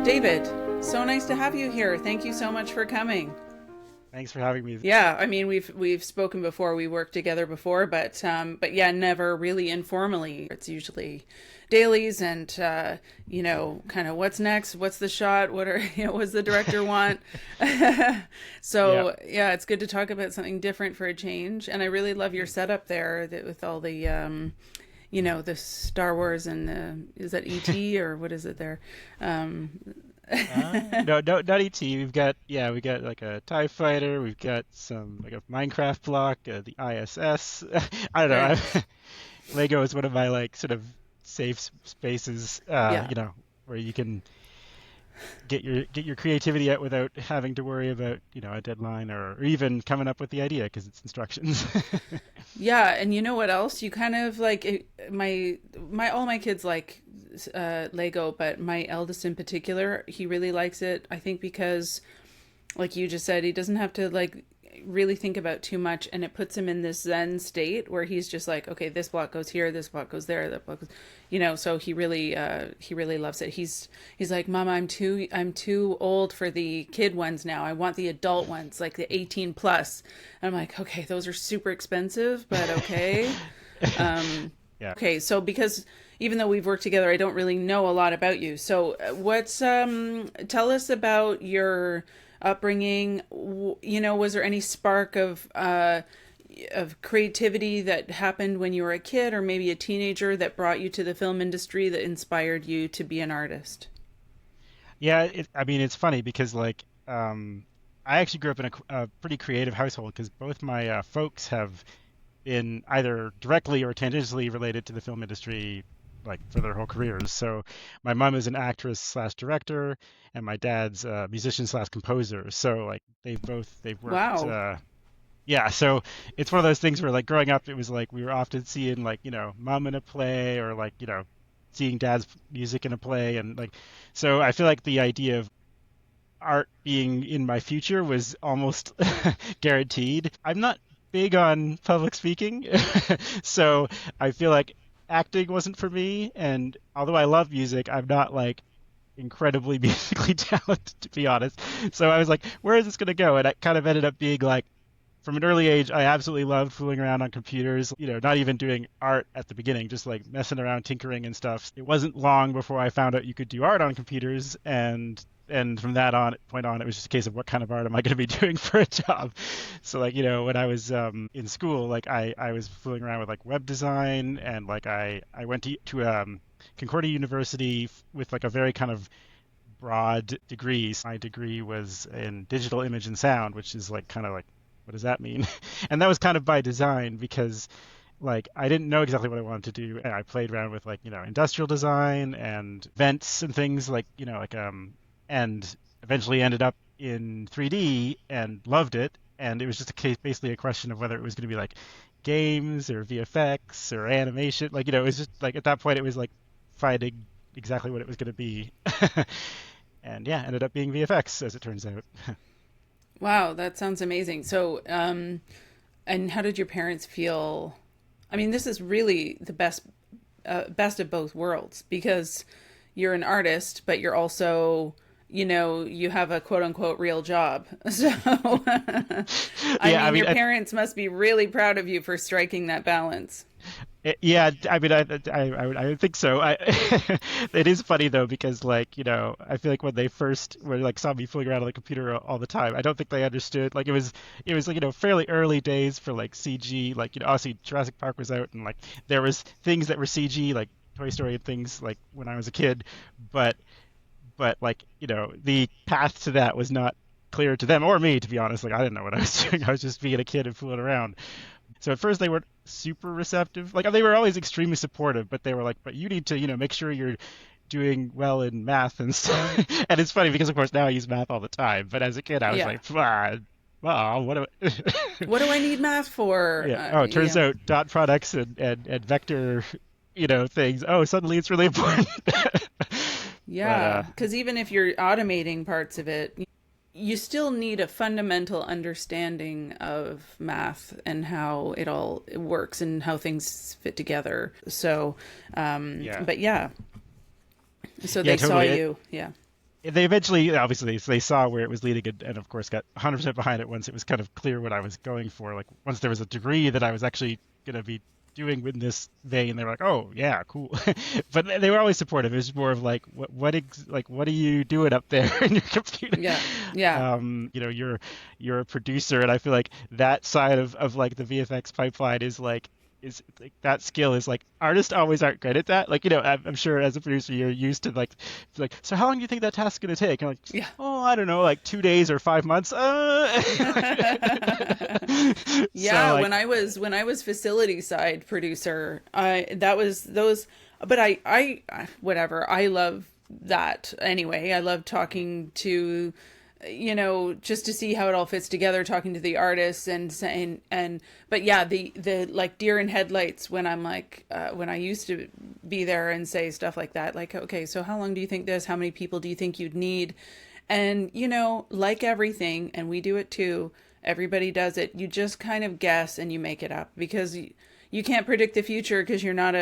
David, so nice to have you here. Thank you so much for coming. Thanks for having me. Yeah, I mean we've spoken before, we worked together before, but yeah, never really informally. It's usually dailies and kind of what's next, what's the shot, what are what's the director want? Yeah. So yeah, it's good to talk about something different for a change. And I really love your setup there with all the the Star Wars and is that ET or what is it there? Um, No, no, not ET. We got like a TIE fighter. We've got some like a Minecraft block, the ISS. I don't know. right. Lego is one of my like sort of spaces. Yeah. Where you can get your creativity out without having to worry about a deadline or even coming up with the idea because it's instructions. Yeah, and you know what else? You kind of like my all my kids like Lego, but my eldest in particular, he really likes it. I think because like you just said, he doesn't have to like really think about too much, and it puts him in this zen state where he's just like, okay, this block goes here, this block goes there, that block goes, so he really loves it. He's like, Mama, I'm too old for the kid ones now. I want the adult ones, like the 18 plus. And I'm like, okay, those are super expensive, but okay. Um, Yeah. okay, so because even though we've worked together, I don't really know a lot about you. So, what's tell us about your upbringing? Was there any spark of creativity that happened when you were a kid, or maybe a teenager, that brought you to the film industry that inspired you to be an artist? Yeah. I mean, it's funny because I actually grew up in a pretty creative household because both my folks have been either directly or tangentially related to the film industry like for their whole careers. So my mom is an actress slash director and my dad's a musician slash composer. So like they've worked Wow. yeah, so it's one of those things where like growing up it was like we were often seeing like, mom in a play or like, seeing dad's music in a play and like so I feel like the idea of art being in my future was almost guaranteed. I'm not big on public speaking, so I feel like acting wasn't for me. And although I love music, I'm not like incredibly musically talented, to be honest. So I was like, where is this going to go? And I kind of ended up being like, from an early age, I absolutely loved fooling around on computers, not even doing art at the beginning, just like messing around, tinkering and stuff. It wasn't long before I found out you could do art on computers and from that on point on it was just a case of what kind of art am I going to be doing for a job. So like when I was in school like I was fooling around with like web design and like I went to Concordia University with like a very kind of broad degree. My degree was in digital image and sound, which is like kind of like what does that mean? And that was kind of by design because like I didn't know exactly what I wanted to do. And I played around with like, industrial design and vents and things like, and eventually ended up in 3D and loved it. And it was just a case, basically a question of whether it was going to be like games or VFX or animation. Like, it was just like at that point it was like finding exactly what it was going to be. And yeah, ended up being VFX as it turns out. Wow, that sounds amazing. So, and how did your parents feel? I mean, this is really the best of both worlds because you're an artist, but you're also, you have a quote unquote real job. So, I Yeah, I mean, mean, your parents must be really proud of you for striking that balance. Yeah, I mean, I would think so. It is funny though because like I feel like when they first were like saw me fooling around on the computer all the time, I don't think they understood. Like it was like fairly early days for like CG. Like obviously Jurassic Park was out and like there was things that were CG like Toy Story and things like when I was a kid, but like the path to that was not clear to them or me to be honest. Like I didn't know what I was doing. I was just being a kid and fooling around. So at first they weren't super receptive. Like they were always extremely supportive, but they were like, "But you need to, make sure you're doing well in math and stuff." And it's funny because of course now I use math all the time, but as a kid I was Yeah. like, "Wow, what do I?" What do I need math for? Yeah. Oh, it turns out dot products and vector, things. Oh, suddenly it's really important. But Yeah, because even if you're automating parts of it, you still need a fundamental understanding of math and how it all works and how things fit together. So, yeah, but yeah, so yeah, they saw totally. you. Yeah. they eventually, obviously, they saw where it was leading, and of course got 100% behind it once it was kind of clear what I was going for. Like once there was a degree that I was actually going to be doing in this vein, they were like, "Oh yeah, cool." But they were always supportive. It was more of like, like what are you doing up there in your computer? Yeah. Yeah. You're a producer, and I feel like that side of like the VFX pipeline is like that skill is like artists always aren't good at that. Like, I'm sure as a producer you're used to like, so how long do you think that task's gonna take? And like, Yeah. oh, I don't know, like 2 days or 5 months. So Yeah, like, when I was facility side producer, I that was those but whatever. I love that anyway. I love talking to just to see how it all fits together, talking to the artists and saying but yeah, the like deer in headlights when I'm like when I used to be there and say stuff like that, like, okay, so how long do you think this, how many people do you think you'd need? And, like everything, and we do it too, everybody does it. You just kind of guess and you make it up because you can't predict the future because you're not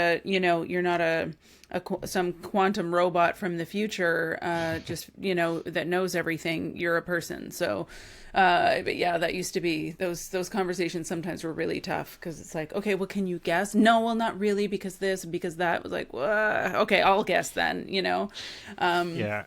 some quantum robot from the future, just, that knows everything. You're a person. So, but yeah, that used to be those conversations sometimes were really tough because it's like, okay, well, can you guess? No, well, not really because this, because that was like, okay, I'll guess then. Um, yeah.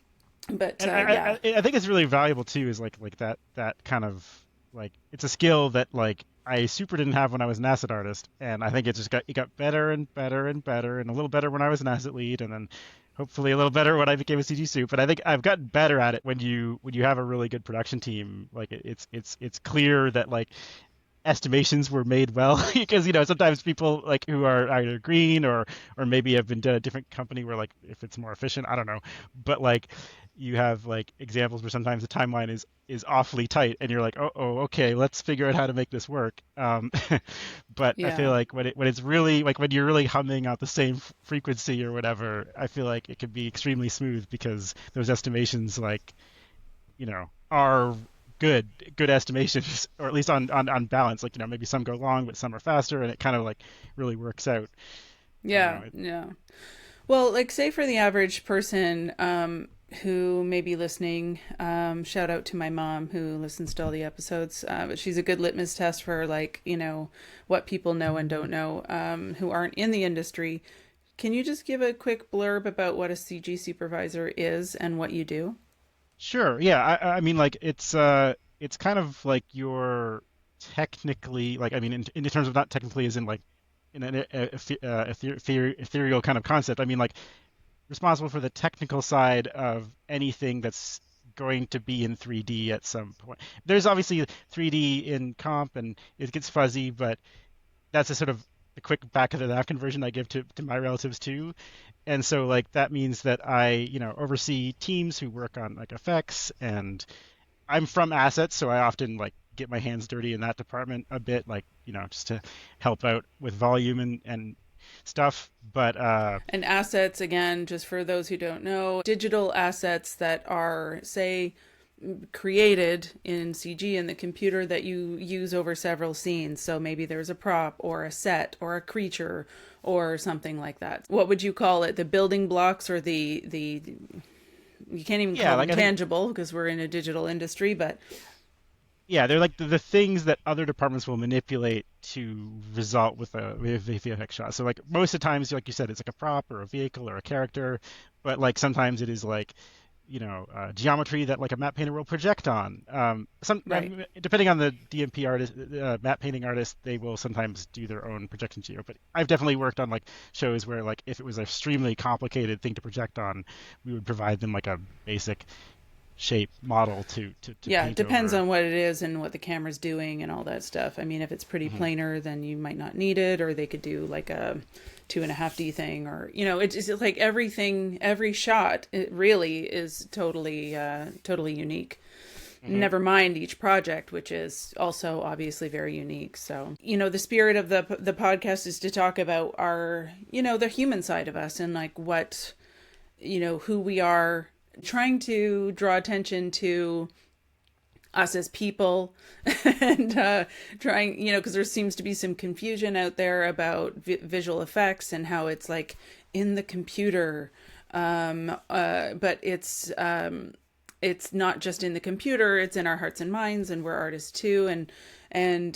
but And yeah. I think it's really valuable too, is like that kind of like, it's a skill that like I super didn't have when I was an asset artist, and I think it got better and better and better, and a little better when I was an asset lead, and then hopefully a little better when I became a CG soup. But I think I've gotten better at it when you have a really good production team. Like it's clear that like estimations were made well because sometimes people like who are either green or maybe have been to a different company where like if it's more efficient, I don't know, but like you have like examples where sometimes the timeline is awfully tight and you're like, oh, okay, let's figure out how to make this work. But I feel Yeah. like when it's really like when you're really humming out the same frequency or whatever, I feel like it can be extremely smooth because those estimations like are good estimations, or at least on balance. Like, maybe some go long, but some are faster, and it kind of like really works out. I don't Yeah. know. Yeah. Well, like, say for the average person who may be listening, shout out to my mom who listens to all the episodes, but she's a good litmus test for, like, what people know and don't know, who aren't in the industry. Can you just give a quick blurb about what a CG supervisor is and what you do? Sure. Yeah. I mean, like, it's kind of like you're technically like, I mean, in terms of not technically as in like in an ethereal kind of concept. I mean, like, responsible for the technical side of anything that's going to be in 3D at some point. There's obviously 3D in comp and it gets fuzzy, but that's a sort of the quick back of the napkin version I give to my relatives too. And so like that means that I, oversee teams who work on like effects, and I'm from assets, so I often like get my hands dirty in that department a bit, like, just to help out with volume and stuff. But And assets, again, just for those who don't know, digital assets that are, say, created in CG in the computer that you use over several scenes. So maybe there's a prop or a set or a creature or something like that. What would you call it? The building blocks or the you can't even yeah, call like them I think tangible because we're in a digital industry, but yeah, they're like the things that other departments will manipulate to result with a VFX shot. So like most of the times, like you said, it's like a prop or a vehicle or a character, but like sometimes it is like, geometry that like a map painter will project on. right. Depending on the DMP artist, map painting artist, they will sometimes do their own projection geo. But I've definitely worked on like shows where like if it was an extremely complicated thing to project on, we would provide them like a basic shape model to Yeah, it paint depends over. on what it is and what the camera's doing and all that stuff. I mean, if it's pretty Mhm. planar, then you might not need it, or they could do like a 2.5D thing, or it's just like everything, every shot, it really is totally unique. Mhm. Never mind each project, which is also obviously very unique. So, the spirit of the podcast is to talk about our, the human side of us and like what who we are, trying to draw attention to us as people and trying, because there seems to be some confusion out there about visual effects and how it's like in the computer, but it's it's not just in the computer, it's in our hearts and minds, and we're artists too. And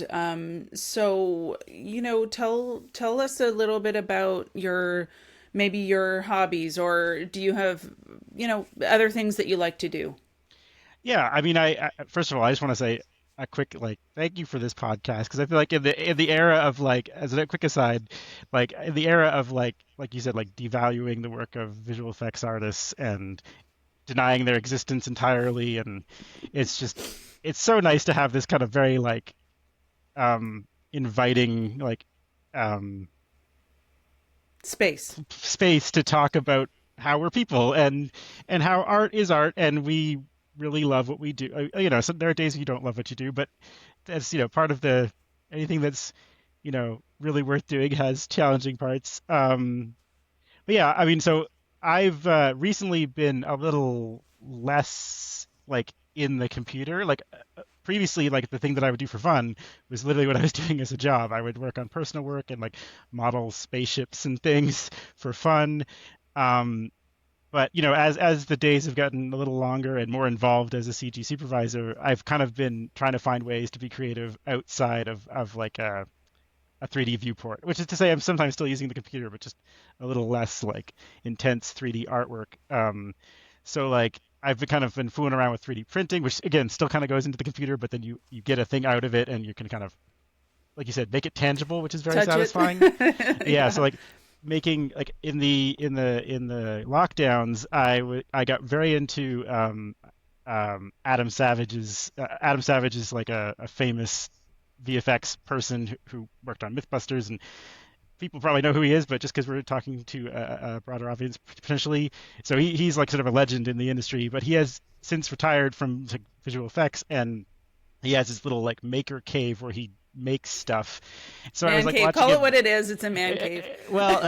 so, tell us a little bit about your, maybe your hobbies, or do you have, other things that you like to do? Yeah, I mean, I first of all, I just want to say a quick like thank you for this podcast because I feel like in the era of like as a quick aside, like in the era of like you said like devaluing the work of visual effects artists and denying their existence entirely, and it's just it's so nice to have this kind of very like inviting like um Space. space to talk about how we're people and how art is art and we really love what we do. So there are days you don't love what you do, but that's part of the anything that's really worth doing has challenging parts. But yeah, I mean, so I've recently been a little less like in the computer. Like previously, like the thing that I would do for fun was literally what I was doing as a job. I would work on personal work and like model spaceships and things for fun. Um, but as the days have gotten a little longer and more involved as a CG supervisor, I've kind of been trying to find ways to be creative outside of like a 3D viewport, which is to say I'm sometimes still using the computer, but just a little less like intense 3D artwork. So like I've been kind of been fooling around with 3D printing, which again still kind of goes into the computer, but then you get a thing out of it and you can kind of, like you said, make it tangible, which is very Touch it. satisfying. Yeah, so Yeah. like making like in the lockdowns, I got very into Adam Savage is like a famous VFX person who worked on Mythbusters, and people probably know who he is, but just because we're talking to a broader audience potentially, so he's like sort of a legend in the industry, but he has since retired from like, visual effects, and he has this little like maker cave where he makes stuff. So I was Man like cave. watching Call it it. what it is. It's a man cave. Well,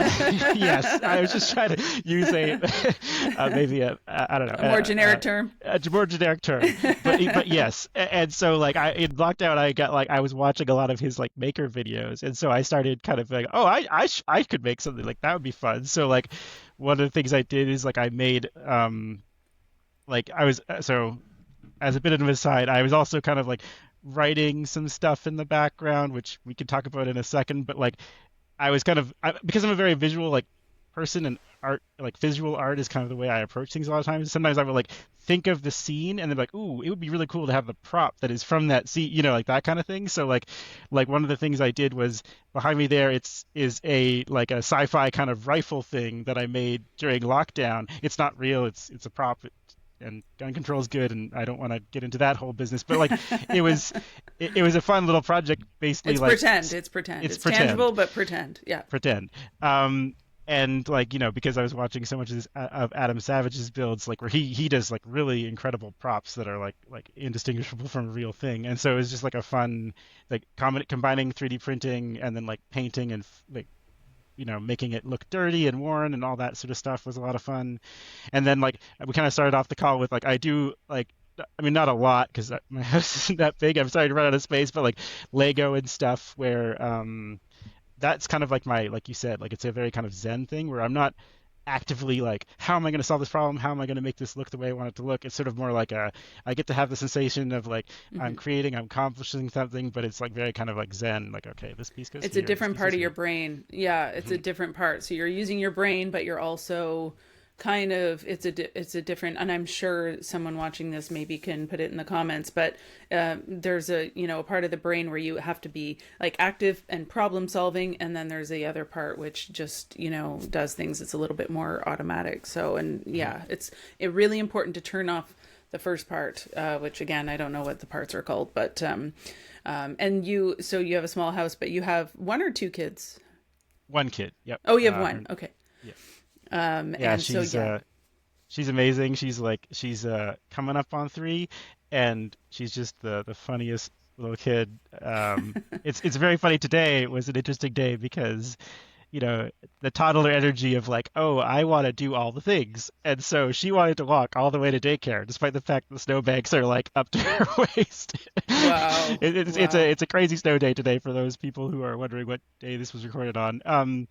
yes, I was just trying to use a maybe a I don't know A more generic term. a more generic term, but yes, and so like I in lockdown I got like I was watching a lot of his like maker videos, and so I started kind of like oh I could make something like that would be fun. So like one of the things I did is like I made like I was so as a bit of an aside, I was also kind of like writing some stuff in the background, which we can talk about in a second. But like, I was kind of because I'm a very visual like person, and art like visual art is kind of the way I approach things a lot of times. Sometimes I would like think of the scene and then like, ooh, it would be really cool to have the prop that is from that scene, like that kind of thing. So like one of the things I did was behind me there, is a like a sci-fi kind of rifle thing that I made during lockdown. It's not real. It's a prop. And gun control is good, and I don't want to get into that whole business, but like it was it was a fun little project, basically It's like pretend. It's pretend. it's It's tangible, pretend but pretend. Yeah. pretend and like because I was watching so much of Adam Savage's builds, like where he does like really incredible props that are like indistinguishable from a real thing, and so it was just like a fun like combining 3D printing and then like painting and like making it look dirty and worn and all that sort of stuff was a lot of fun. And then like we kind of started off the call with like I do like I mean not a lot because my house isn't that big. I'm starting to run out of space, but like Lego and stuff where that's kind of like my like you said like it's a very kind of Zen thing where I'm not actively like how am I going to solve this problem? How am I going to make this look the way I want it to look? It's sort of more like I get to have the sensation of like I'm Hmm. creating, I'm accomplishing something, but it's like very kind of like Zen, like okay, this piece goes It's a here, this different piece part goes of your here. brain. Yeah, it's a Mhm. different part. So you're using your brain, but you're also kind of it's a different. And I'm sure someone watching this maybe can put it in the comments. But there's a part of the brain where you have to be like active and problem solving, and then there's the other part which just does things. It's a little bit more automatic. So and Mhm. yeah, it's really important to turn off the first part, which again I don't know what the parts are called, but and so you have a small house, but you have one or two kids. One kid. Yep. Oh, you have one. Okay. Yeah. Yeah, And so yeah. she's amazing. She's coming up on 3, and she's just the funniest little kid. It's very funny today. It was an interesting day because the toddler energy of like, oh, I want to do all the things. And so she wanted to walk all the way to daycare, despite the fact the snowbanks are like up to her waist. Wow. Wow. It's a crazy snow day today for those people who are wondering what day this was recorded on.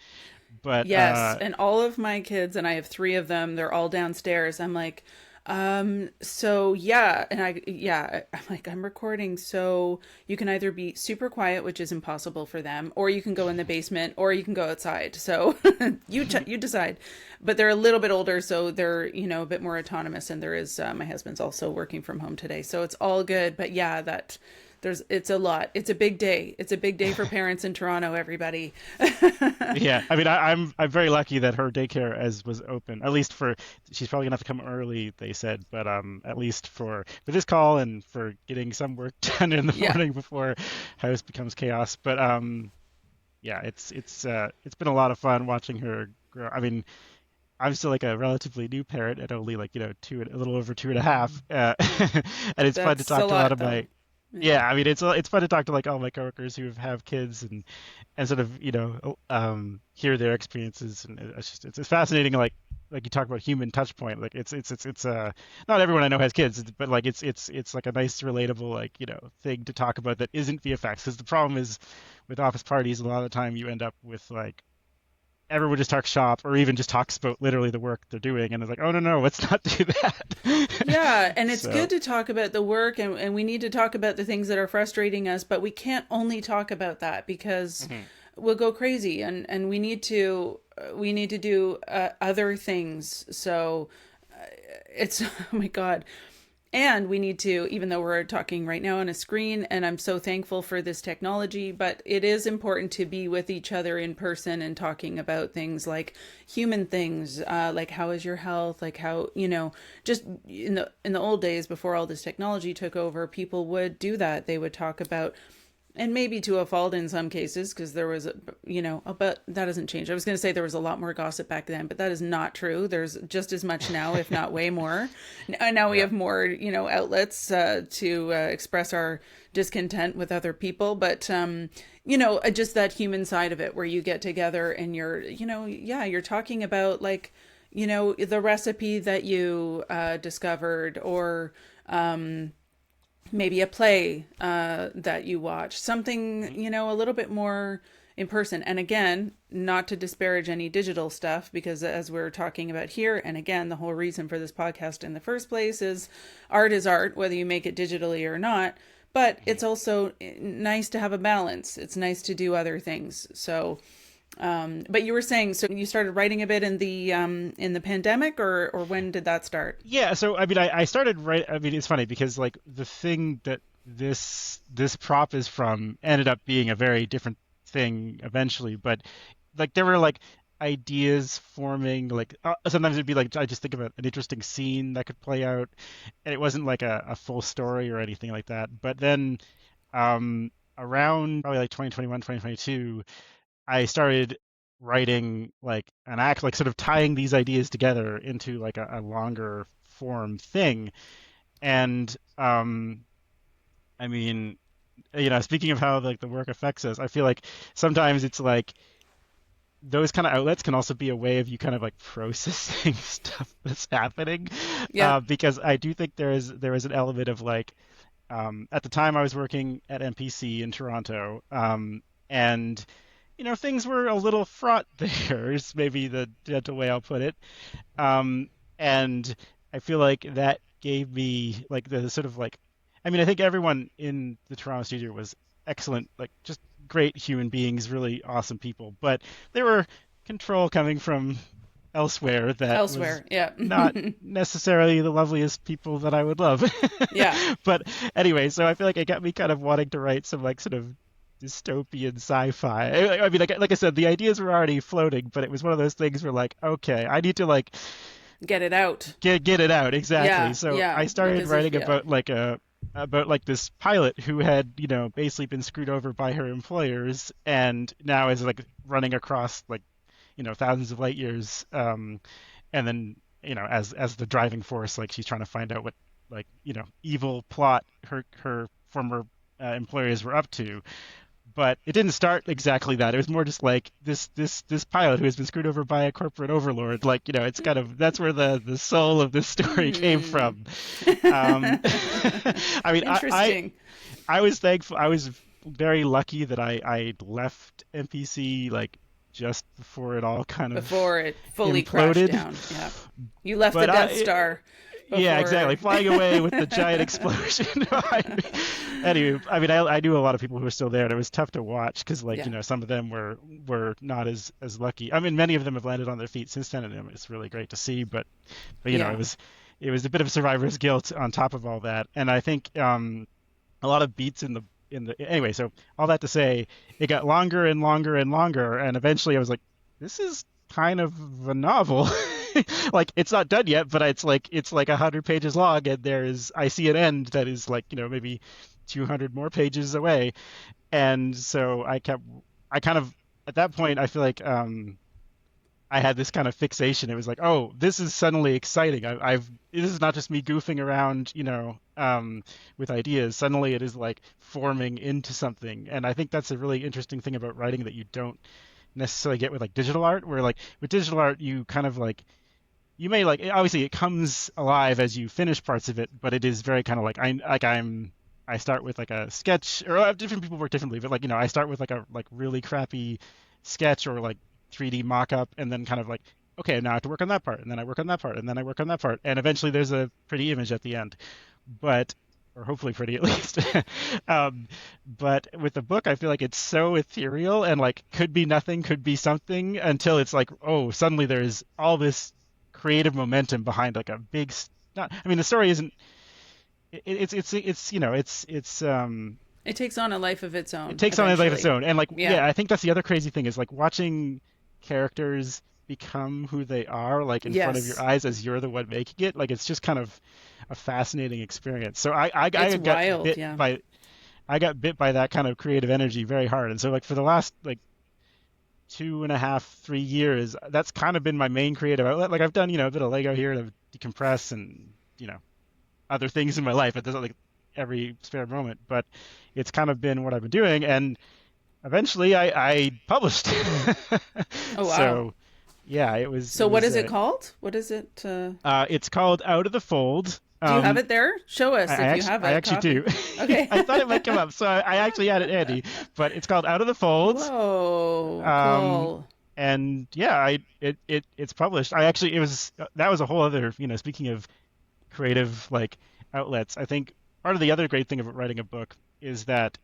But Yes, and all of my kids, and I have three of them, they're all downstairs. I'm like, So yeah, and I'm like, I'm recording, so you can either be super quiet, which is impossible for them, or you can go in the basement, or you can go outside. So you decide. But they're a little bit older, so they're, a bit more autonomous, and there is my husband's also working from home today, so it's all good. But yeah, that it's a lot. It's a big day. It's a big day for parents in Toronto, everybody. Yeah, I mean, I'm very lucky that her daycare as was open. At least for she's probably gonna have to come early, they said, but at least for this call and for getting some work done in the Yeah. morning before house becomes chaos. But yeah, it's been a lot of fun watching her grow. I mean, I'm still like a relatively new parent at only like a little over 2.5, and it's fun to That's a talk to a lot lot of though. my Yeah. yeah. I mean, it's fun to talk to like all my coworkers who have kids and sort of hear their experiences, and it's fascinating like you talk about human touch point. Like it's not everyone I know has kids, but like it's like a nice relatable like thing to talk about that isn't VFX, because the problem is with office parties a lot of the time you end up with like everyone just talks shop or even just talks about literally the work they're doing, and it's like, oh no, let's not do Yeah, that. and it's good So to talk about the work, and we need to talk about the things that are frustrating us, but we can't only talk about that because mhm. we'll go crazy, and we need to do other things. So it's oh my god. And we need to, even though we're talking right now on a screen, and I'm so thankful for this technology, but it is important to be with each other in person and talking about things like human things, like how is your health, like how, just in the old days before all this technology took over, people would do that. They would talk about, and maybe to a fault in some cases, because there was but that hasn't changed. I was going to say there was a lot more gossip back then, but that is not true. There's just as much now, if not way more. Now we Yeah. have more outlets to express our discontent with other people, but just that human side of it, where you get together and you're talking about, like, the recipe that you discovered, or maybe a play that you watch, something, Mhm. a little bit more in person. And again, not to disparage any digital stuff, because as we're talking about here, and again, the whole reason for this podcast in the first place is art, whether you make it digitally or not. But Mhm. it's also nice to have a balance. It's nice to do other things. So, but you were saying, so you started writing a bit in the pandemic, or when did that start? Yeah, so I mean, I started right. I mean, it's funny because like the thing that this prop is from ended up being a very different thing eventually. But like there were like ideas forming. Like sometimes it'd be like I just think of an interesting scene that could play out, and it wasn't like a full story or anything like that. But then um, around probably like 2021, 2022. I started writing like an act, like sort of tying these ideas together into like a longer form thing. And I mean, speaking of how like the work affects us, I feel like sometimes it's like those kind of outlets can also be a way of you kind of like processing stuff that's happening. Yeah. Because I do think there is an element of like at the time I was working at MPC in Toronto, and things were a little fraught there, is maybe the gentle way I'll put it. Um, and I feel like that gave me like the sort of like, I mean, I think everyone in the Toronto studio was excellent, like just great human beings, really awesome people, but there were control coming from elsewhere that was Elsewhere. Yeah. not necessarily the loveliest people that I would love. Yeah. But anyway, so I feel like it got me kind of wanting to write some like sort of dystopian sci-fi. I mean, like I said, the ideas were already floating, but it was one of those things where like, okay, I need to like Get it out. get it out exactly. Yeah, So yeah, I started because if writing yeah. about like this pilot who had basically been screwed over by her employers and now is like running across like thousands of light years, and then as the driving force, like she's trying to find out what like evil plot her former employers were up to. But it didn't start exactly that. It was more just like this pilot who has been screwed over by a corporate overlord. Like it's kind of that's where the soul of this story came Hmm. from. Um, I mean, Interesting. I was thankful. I was very lucky that I left NPC like just before it all kind of Before it fully crashed imploded. down. Yeah. You left the But Death Star. Yeah, exactly. before. Flying away with the giant explosion behind me. Anyway, I mean, I knew a lot of people who were still there, and it was tough to watch because, like, Yeah. some of them were not as lucky. I mean, many of them have landed on their feet since then, and it's really great to see. But Yeah. it was a bit of survivor's guilt on top of all that, and I think a lot of beats in the anyway. So all that to say, it got longer and longer and longer, and eventually I was like, this is kind of a novel. Like it's not done yet, but it's like 100 pages long, and I see an end that is like maybe 200 more pages away, and so I kind of at that point I feel like I had this kind of fixation. It was like, oh, this is suddenly exciting. This is not just me goofing around, with ideas. Suddenly, it is like forming into something, and I think that's a really interesting thing about writing that you don't necessarily get with like digital art, where like with digital art, you kind of like you may like obviously it comes alive as you finish parts of it, but it is very kind of like I start with like a sketch, or different people work differently, but like I start with like a like really crappy sketch or like 3D mock-up, and then kind of like okay, now I have to work on that part, and then I work on that part, and then I work on that part, and eventually there's a pretty image at the end, but or hopefully pretty at least. um, but with the book, I feel like it's so ethereal and like could be nothing, could be something until it's like, oh, suddenly there's all this creative momentum behind like a big. Not, I mean, the story isn't. It's It takes on a life of its it own takes on a life of its eventually. own, and like Yeah. yeah, I think that's the other crazy thing is like watching characters become who they are like in front of your Yes. eyes as you're the one making it. Like it's just kind of a fascinating experience. So It's wild. Yeah. I got bit by that kind of creative energy very hard. And so like for the last like 2.5, 3 years, that's kind of been my main creative outlet. Like I've done, a bit of Lego here to decompress and, other things in my life. It doesn't like every spare moment, but it's kind of been what I've been doing. And eventually I published. Oh wow. So yeah, it So what was is it called? What is it? it's called Out of the Fold. Do you have it there? Show us if you have I a actually do. copy. Okay. I thought it might come up, so I actually had it handy. But it's called Out of the Folds. Whoa, Um, cool. and yeah, it's published. I actually it was that was a whole other, speaking of creative like outlets, I think part of the other great thing about writing a book is that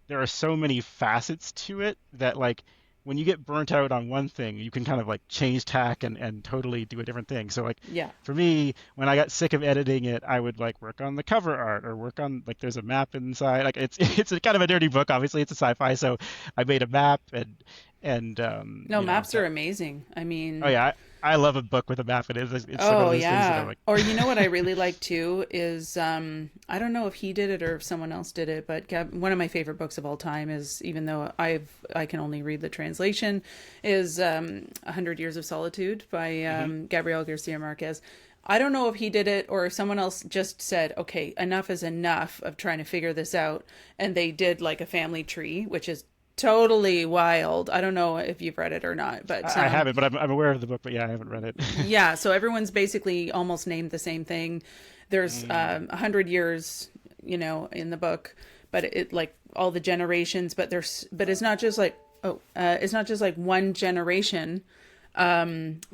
there are so many facets to it that like when you get burnt out on one thing, you can kind of like change tack and totally do a different thing. So like Yeah. for me, when I got sick of editing it, I would like work on the cover art or work on like there's a map inside. Like it's it's a kind of a dirty book, obviously it's a sci-fi, so I made a map and No, maps are amazing. I oh mean, yeah, I love a book with a map in it. It's like one oh of those things that I'm yeah. like, Or you know what I really like too is I don't know if he did it or if someone else did it, but one of my favorite books of all time is, even though I can only read the translation, is 100 Years of Solitude by hmm Gabriel Garcia Marquez. I don't know if he did it or if someone else just said, okay, enough is enough of trying to figure this out. And they did like a family tree, which is totally wild. I don't know if you've read it or not, but I haven't, but I'm aware of the book, but yeah, I haven't read it. yeah, so everyone's basically almost named the same thing. There's Mm. 100 years, in the book, but it like all the generations. But it's not just like it's not just like one generation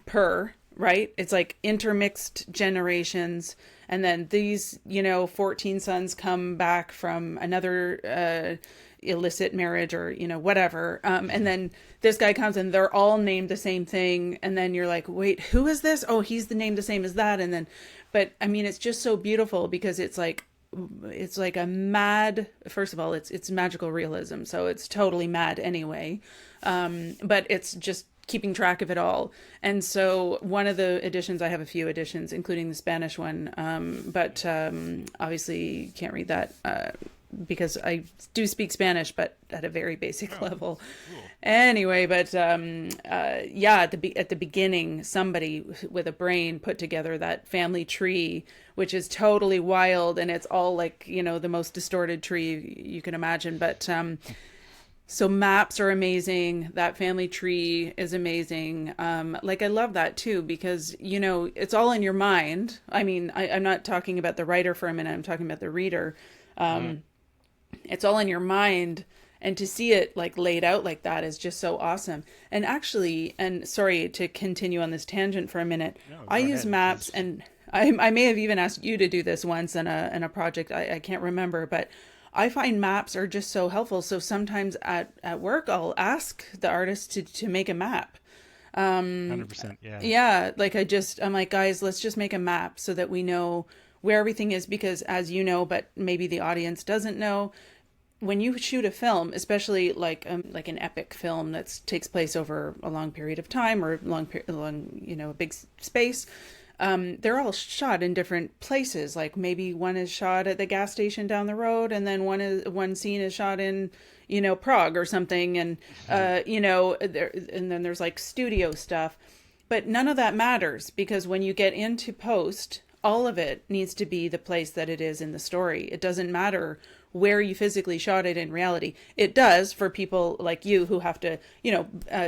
per, right? It's like intermixed generations, and then these 14 sons come back from another illicit marriage or whatever, and then this guy comes and they're all named the same thing, and then you're like, wait, who is this? Oh, he's the name the same as that. And then but I mean, it's just so beautiful because it's like a mad, first of all, it's magical realism, so it's totally mad anyway, but it's just keeping track of it all. And so one of the editions, I have a few editions including the Spanish one, but obviously can't read that because I do speak Spanish, but at a very basic Oh, level. cool. Anyway, but yeah, at the beginning, somebody with a brain put together that family tree, which is totally wild, and it's all like the most distorted tree you can imagine. But so maps are amazing. That family tree is amazing. Like I love that too because it's all in your mind. I mean, I'm not talking about the writer for a minute. I'm talking about the reader. Mm. It's all in your mind, and to see it like laid out like that is just so awesome. And actually, and sorry to continue on this tangent for a minute, No, I go use ahead, maps please. and I may have even asked you to do this once in a project. I can't remember, but I find maps are just so helpful. So sometimes at work, I'll ask the artist to make a map. 100%. Yeah. Yeah, like I'm like, guys, let's just make a map so that we know where everything is, because as you know, but maybe the audience doesn't know, when you shoot a film, especially like an epic film that takes place over a long period of time or long a big space, they're all shot in different places. Like maybe one is shot at the gas station down the road, and then one scene is shot in Prague or something, and and then there's like studio stuff, but none of that matters because when you get into post, all of it needs to be the place that it is in the story. It doesn't matter where you physically shot it in reality. It does for people like you who have to,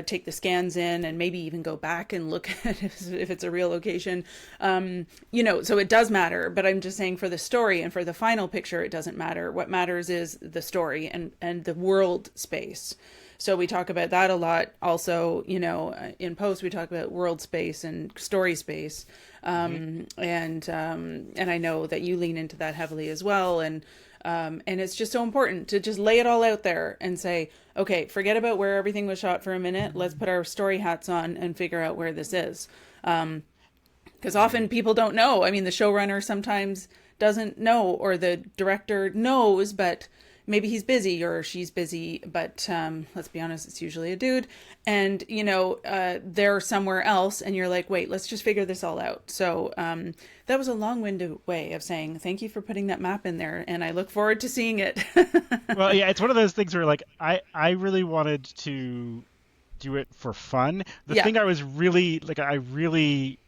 take the scans in and maybe even go back and look at if it's a real location. So it does matter. But I'm just saying for the story and for the final picture, it doesn't matter. What matters is the story and the world space. So we talk about that a lot. Also, in post we talk about world space and story space, Hmm. and I know that you lean into that heavily as well. And it's just so important to just lay it all out there and say, okay, forget about where everything was shot for a minute. Let's put our story hats on and figure out where this is. Because often people don't know. I mean, the showrunner sometimes doesn't know, or the director knows, but maybe he's busy or she's busy. But let's be honest, it's usually a dude, and they're somewhere else, and you're like, wait, let's just figure this all out. So that was a long-winded way of saying thank you for putting that map in there, and I look forward to seeing it. Well, yeah, it's one of those things where like I really wanted to do it for fun. The Yeah, thing I was really like I really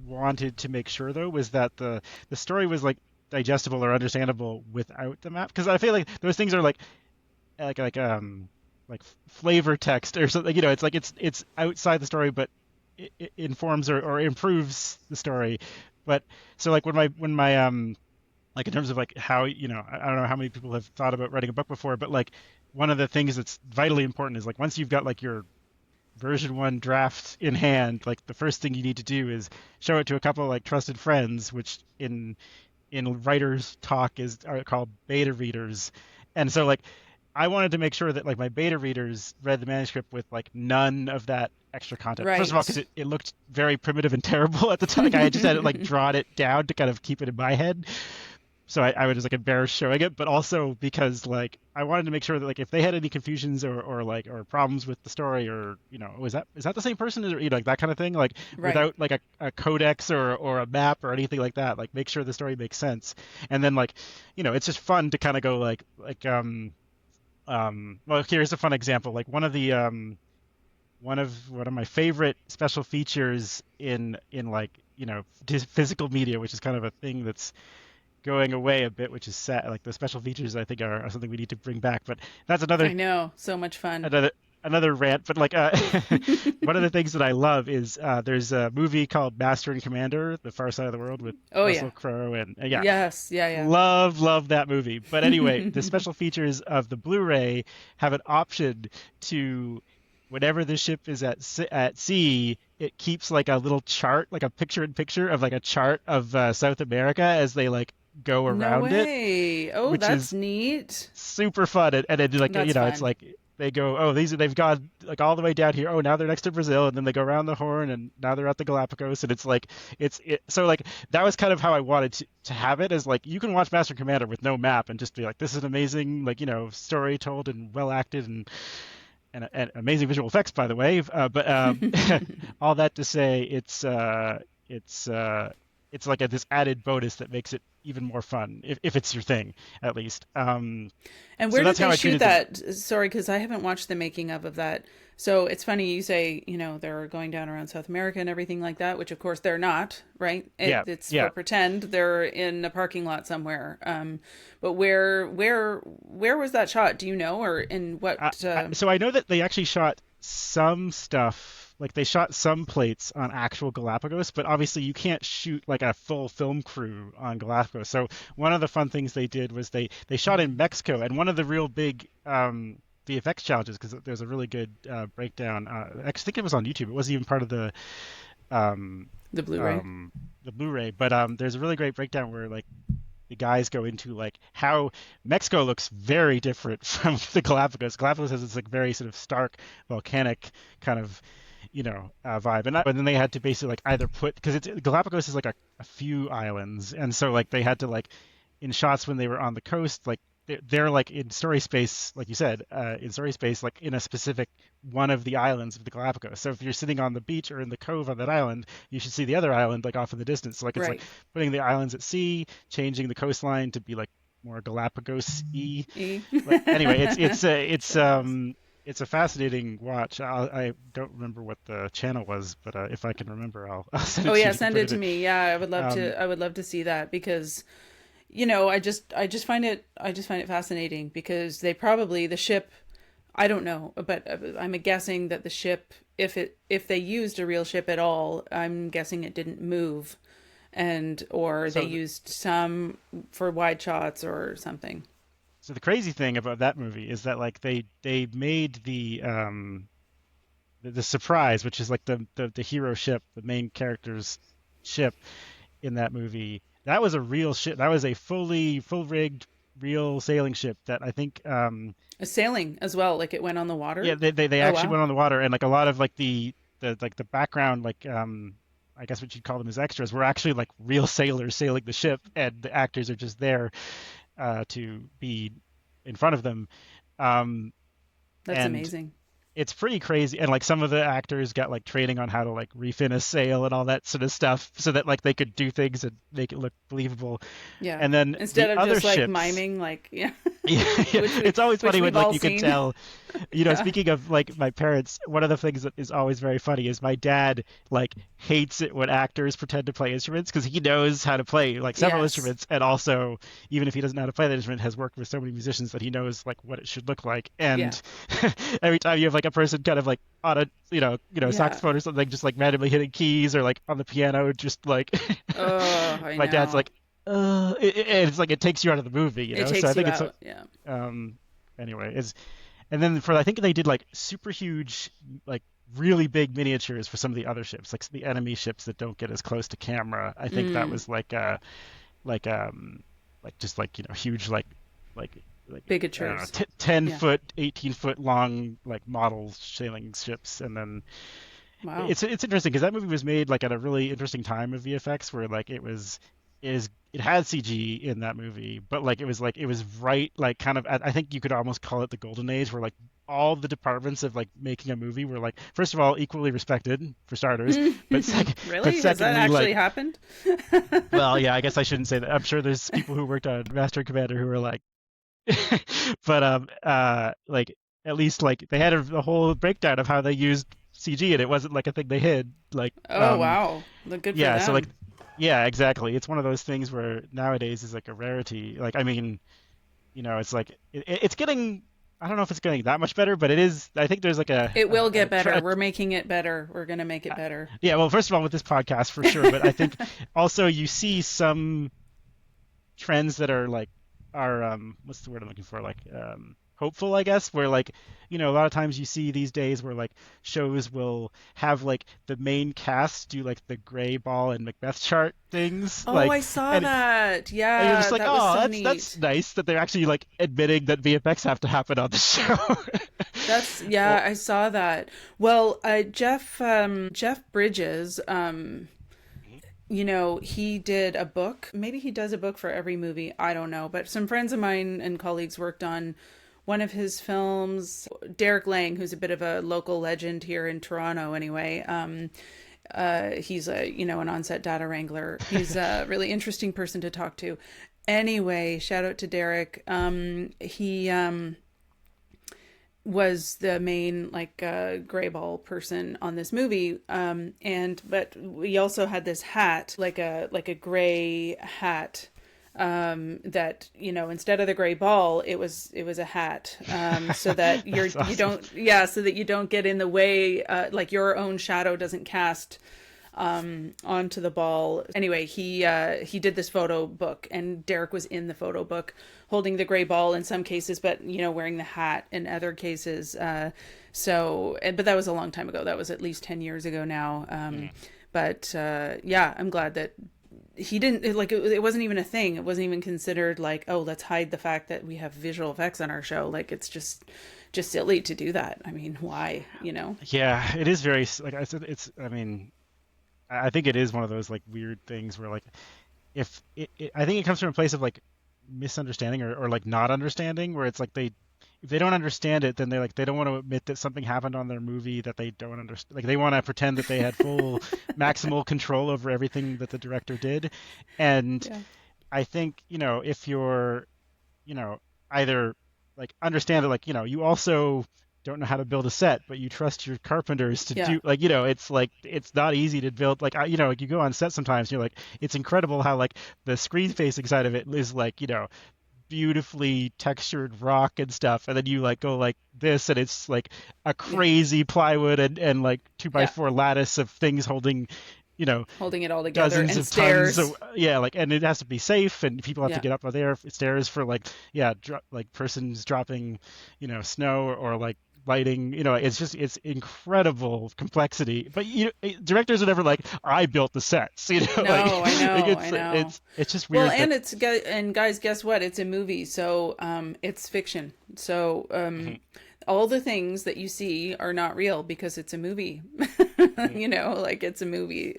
wanted to make sure though was that the story was like digestible or understandable without the map, because I feel like those things are like flavor text or something. It's like it's outside the story, but it informs or improves the story. But so like when my like in terms of like how I don't know how many people have thought about writing a book before, but like one of the things that's vitally important is like once you've got like your version one draft in hand, like the first thing you need to do is show it to a couple of like trusted friends, which in writers talk are called beta readers. And so like I wanted to make sure that like my beta readers read the manuscript with like none of that extra content. First of all, because right. it looked very primitive and terrible at the time. Like I had just had it like drawn it down to kind of keep it in my head. So I was like embarrassed showing it, but also because like I wanted to make sure that like if they had any confusions or problems with the story, or is that the same person, or like that kind of thing, like Right. without like a codex or a map or anything like that, like make sure the story makes sense. And then like it's just fun to kind of go well, here's a fun example. Like one of my favorite special features in like physical media, which is kind of a thing that's going away a bit, which is sad. Like the special features, I think are something we need to bring back. But that's I know, so much fun. another rant. But like one of the things that I love is there's a movie called Master and Commander: The Far Side of the World with Oh yeah. Russell Crowe, and yeah, Yes, yeah, love that movie. But anyway, the yeah. special features of the Blu-ray have an option to. Whenever the ship is at sea, it keeps like a little chart, like a picture-in-picture of like a chart of South America as they like go No around it, way. Oh, which that's is neat. super fun. And then like That's it's fun. like they go, oh, they've gone like all the way down here. Oh, now they're next to Brazil, and then they go around the Horn, and now they're at the Galapagos. And it's like so like that was kind of how I wanted to have it, as like you can watch Master and Commander with no map and just be like, this is an amazing like story told and well acted and amazing visual effects, by the way. But all that to say, it's it's like this added bonus that makes it even more fun if it's your thing, at least. And So where did that's how they I shoot treated the. that? Sorry, because I haven't watched the making of that. So it's funny you say, they're going down around South America and everything like that, which of course they're not, right? Yeah, It's for yeah. pretend. They're in a parking lot somewhere. But where was that shot? Do you know, or in I, what? so I know that they actually shot some stuff, like they shot some plates on actual Galapagos, but obviously you can't shoot like a full film crew on Galapagos. So one of the fun things they did was they shot in Mexico, and one of the real big VFX challenges, because there's a really good breakdown. I think it was on YouTube. It wasn't even part of the um, The Blu-ray. um, the Blu-ray, but there's a really great breakdown where like the guys go into like how Mexico looks very different from the Galapagos. Galapagos has this like very sort of stark volcanic kind of vibe, and but then they had to basically like either put because it's Galapagos is like a few islands, and so like they had to like in shots when they were on the coast like they're like in story space, like you said, in story space, like in a specific one of the islands of the Galapagos. So if you're sitting on the beach or in the cove on that island, you should see the other island like off in the distance. So like it's like Right. putting the islands at sea, changing the coastline to be like more Galapagos-y. E. But anyway, it's a fascinating watch. I don't remember what the channel was, but if I can remember, I'll send Oh it to yeah, you. You can send put it it to in. me. Yeah, I would love Um, to. I would love to see that because I just find it fascinating because they probably the ship. I don't know, but I'm guessing that the ship, if they used a real ship at all, I'm guessing it didn't move, and or they so used some for wide shots or something. So the crazy thing about that movie is that like they made the surprise, which is like the hero ship, the main character's ship in that movie. That was a real ship. That was a full rigged real sailing ship that I think A sailing as well, like it went on the yeah, water. they Oh actually wow. went on the water, and like a lot of like the background like I guess what you'd call them as extras were actually like real sailors sailing the ship, and the actors are just there to be in front of them. Um, That's and amazing. it's pretty crazy. And like some of the actors got like training on how to like refin a sail and all that sort of stuff so that like they could do things and make it look believable. Yeah. And then Instead the of other just like ships, miming, like yeah, yeah, yeah, it's always which funny when we've like all you can seen. tell, Yeah. speaking of like my parents, one of the things that is always very funny is my dad like hates it when actors pretend to play instruments because he knows how to play like several Yes. instruments, and also even if he doesn't know how to play that instrument, has worked with so many musicians that he knows like what it should look like. Yeah. And every time you have like a person kind of like on a Yeah. saxophone or something just like randomly hitting keys or like on the piano just like Oh, I my dad's know. like it's like it takes you out of the movie, It so I takes you think it's out. Yeah. um anyway is and then for I think they did like super huge like really big miniatures for some of the other ships like the enemy ships that don't get as close to camera. I think that Mm. was like like just like huge like like I don't know Bigatures. 10 Yeah. foot 18-foot long like model sailing ships. And then Wow. it's interesting because that movie was made like at a really interesting time of VFX where like it had CG in that movie, but like it was right like kind of I think you could almost call it the golden age where like all the departments of like making a movie were like first of all equally respected for starters, but Really? Has that secondly actually like happened? well yeah I guess I shouldn't say that. I'm sure there's people who worked on Master and Commander who were like but like at least like they had a whole breakdown of how they used CG and it wasn't like a thing they hid like Oh, wow. Look good for yeah so like them. yeah exactly it's one of those things where nowadays is like a rarity like I mean it's like it's getting I don't know if it's getting that much better but it is I think there's like It will get tr better. We're making it better. We're going to make it better. yeah well first of all with this podcast for sure but I think also you see some trends that are like are what's the word I'm looking for like hopeful I guess where like a lot of times you see these days where like shows will have like the main cast do like the gray ball and Macbeth chart things Oh, like I saw and that. and you're just Yeah, like that was oh so that's neat. nice that they're actually like admitting that VFX have to happen on the show. That's Well, yeah, I saw that. Well, Jeff Bridges, he did a book. Maybe he does a book for every movie. I don't know. But some friends of mine and colleagues worked on one of his films. Derek Lang, who's a bit of a local legend here in Toronto, anyway. He's an on-set data wrangler. He's a really interesting person to talk to. Anyway, shout out to Derek. He was the main like gray ball person on this movie and but we also had this hat like a gray hat that instead of the gray ball it was a hat so that that's you awesome. don't yeah so that you don't get in the way like your own shadow doesn't cast onto the ball. Anyway, he did this photo book, and Derek was in the photo book, holding the gray ball in some cases, but wearing the hat in other cases. But that was a long time ago. That was at least 10 years ago now. Mm. But yeah, I'm glad that he didn't like it wasn't even a thing. It wasn't even considered like, oh, let's hide the fact that we have visual effects on our show. Like it's just silly to do that. I mean, why, you know? Yeah, it is very like I said. I mean, I think it is one of those like weird things where like if I think it comes from a place of like misunderstanding or like not understanding, where it's like they if they don't understand it, then they don't want to admit that something happened on their movie that they don't understand. Like they want to pretend that they had full maximal control over everything that the director did. And Yeah. I think, if you're, you know, either like understand that like, you also don't know how to build a set, but you trust your carpenters to Yeah. do it's like it's not easy to build like you go on set sometimes and you're like it's incredible how like the screen facing side of it is like, beautifully textured rock and stuff, and then you like go like this and it's like a Yeah. crazy plywood and like two by Yeah. four lattice of things holding, you know, Holding it all together dozens and of tons stairs. of yeah, like, and it has to be safe and people have to Yeah. get up on there stairs for like yeah like persons dropping snow or like lighting, it's incredible complexity, but directors are never like I built the sets, like No, I like know, I it's know. it's just Well, weird that and guys, guess what? It's a movie, so it's fiction. So Mhm, all the things that you see are not real because it's a movie. mhm, You know, like it's a movie.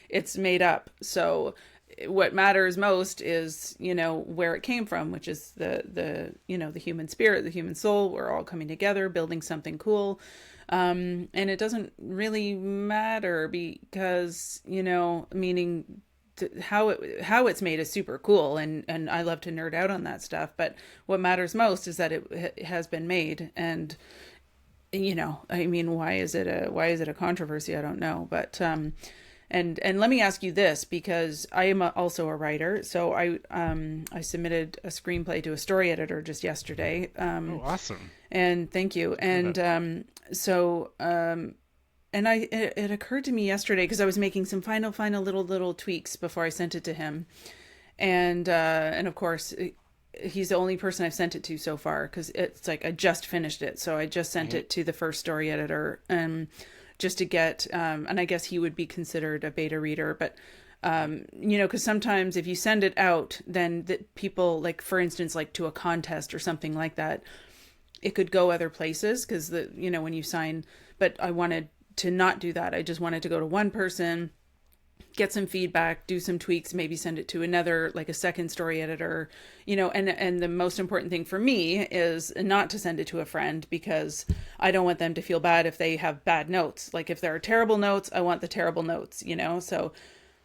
It's made up. So what matters most is, where it came from, which is the human spirit, the human soul. We're all coming together, building something cool. And it doesn't really matter because, meaning how it's made is super cool, and I love to nerd out on that stuff, but what matters most is that it has been made. And I mean, why is it a controversy? I don't know, but and let me ask you this, because I am also a writer. So I submitted a screenplay to a story editor just yesterday. oh awesome, And thank you. love to hear that. And so and it occurred to me yesterday, because I was making some final little tweaks before I sent it to him. And of course, he's the only person I've sent it to so far, because it's like I just finished it, so I just sent Mhm, it to the first story editor, just to get, and I guess he would be considered a beta reader, but mhm, because sometimes if you send it out, then people, like for instance, like to a contest or something like that, it could go other places, because when you sign. But I wanted to not do that. I just wanted to go to one person, get some feedback, do some tweaks, maybe send it to another, like a second story editor, and the most important thing for me is not to send it to a friend, because I don't want them to feel bad if they have bad notes. Like if there are terrible notes, I want the terrible notes. So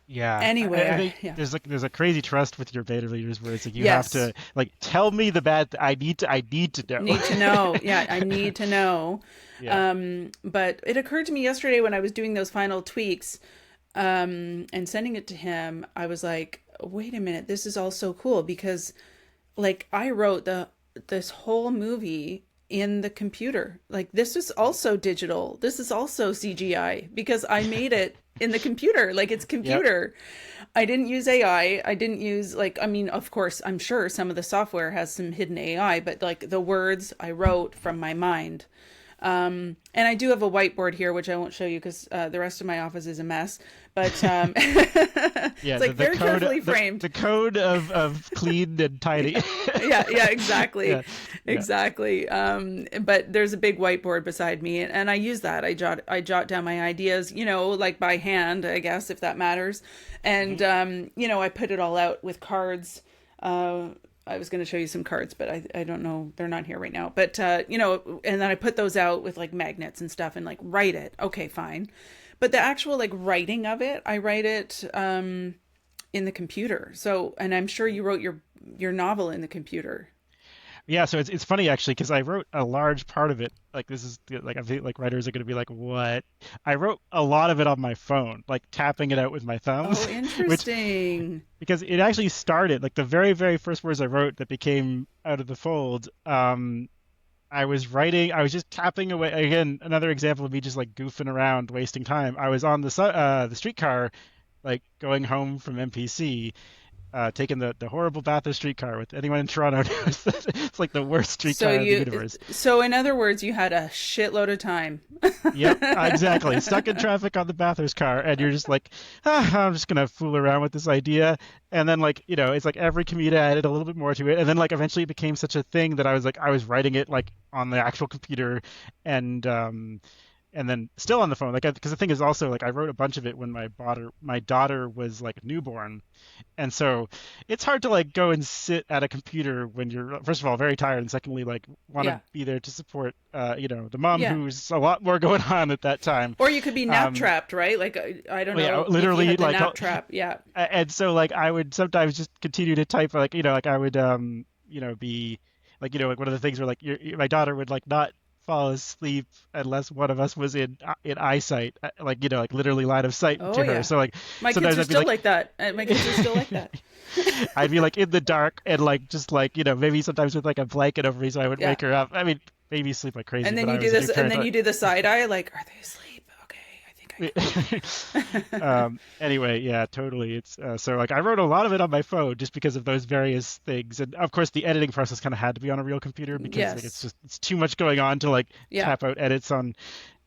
yeah, I anyway, think yeah. there's a crazy trust with your beta readers where it's like you have Yes. to like tell me the I need to know. Need to know. Yeah, I need to know. Yeah. But it occurred to me yesterday when I was doing those final tweaks, and sending it to him, I was like, wait a minute, this is all so cool, because like I wrote this whole movie in the computer. Like this is also digital. This is also CGI, because I made it in the computer. Like it's Yep. computer. I didn't use AI. I didn't use, like, I mean, of course, I'm sure some of the software has some hidden AI, but like the words I wrote from my mind. And I do have a whiteboard here, which I won't show you because the rest of my office is a mess. But Yeah, it's the, like the very code carefully the, framed. the code of clean and tidy. Yeah, yeah, exactly, Yeah. Yeah. exactly. But there's a big whiteboard beside me, and I use that. I jot down my ideas, like by hand, I guess, if that matters. And Hmm. I put it all out with cards. Uh, I was going to show you some cards, but I don't know. They're not here right now. But, and then I put those out with like magnets and stuff, and like write it. Okay, fine. But the actual like writing of it, I write it in the computer. So, and I'm sure you wrote your novel in the computer. Yeah, so it's funny actually because I wrote a large part of it. Like this is like I feel like writers are going to be like, "What?" I wrote a lot of it on my phone, like tapping it out with my thumbs, Oh, which interesting. because it actually started like the very very first words I wrote that became Out of the Fold. I was just tapping away. Again, another example of me just like goofing around, wasting time. I was on the streetcar, like going home from MPC, taking the horrible Bathurst streetcar. With anyone in Toronto knows, it's like the worst So streetcar in the you, universe. so in other words, you had a shitload of time. Yep, exactly. Stuck in traffic on the Bathurst car, and you're just like, I'm just gonna fool around with this idea, and then like it's like every commute I added a little bit more to it, and then like eventually it became such a thing that I was writing it like on the actual computer, and then still on the phone, like because the thing is also like I wrote a bunch of it when my daughter was like newborn, and so it's hard to like go and sit at a computer when you're first of all very tired and secondly like want to Yeah. be there to support the mom Yeah. who's a lot more going on at that time. Or you could be nap Um, trapped, right? Like I don't well, yeah, know if you literally had the like nap trap. Yeah. and so like I would sometimes just continue to type like like I would be like like one of the things where like my daughter would like not fall asleep unless one of us was in eyesight like like literally line of sight Oh to her, yeah. so like My kids sometimes are I'd be still like like that. My kids are still like that. I'd be like in the dark and like just like maybe sometimes with like a blanket over me so I would Yeah. wake her up. I mean maybe sleep like crazy, And then but you I do was a new this, and parent. then you do the side eye, like, are they asleep? Okay, I think I can. Anyway, yeah, totally. It's so like I wrote a lot of it on my phone just because of those various things, and of course the editing process kind of had to be on a real computer because like Yes. it's too much going on to like Yeah. tap out edits on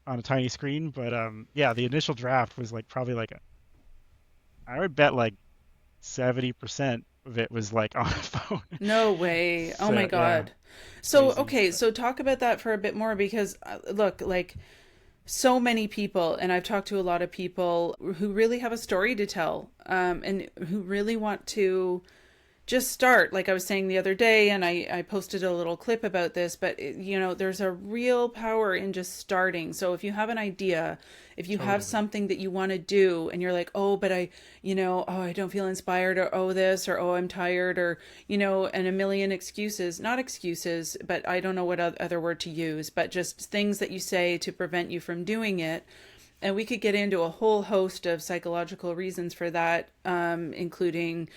a tiny screen. But yeah, the initial draft was like probably like I would bet like 70% of it was like on a phone. No way. Oh my So yeah, God. So, crazy. okay, so talk about that for a bit more because look, like so many people, and I've talked to a lot of people who really have a story to tell, and who really want to just start. Like I was saying the other day, and I posted a little clip about this, but there's a real power in just starting. So if you have an idea, if you have Totally. something that you want to do and you're like, oh, but oh, I don't feel inspired, or oh, this, or oh, I'm tired, or, and a million excuses, not excuses, but I don't know what other word to use, but just things that you say to prevent you from doing it. And we could get into a whole host of psychological reasons for that, including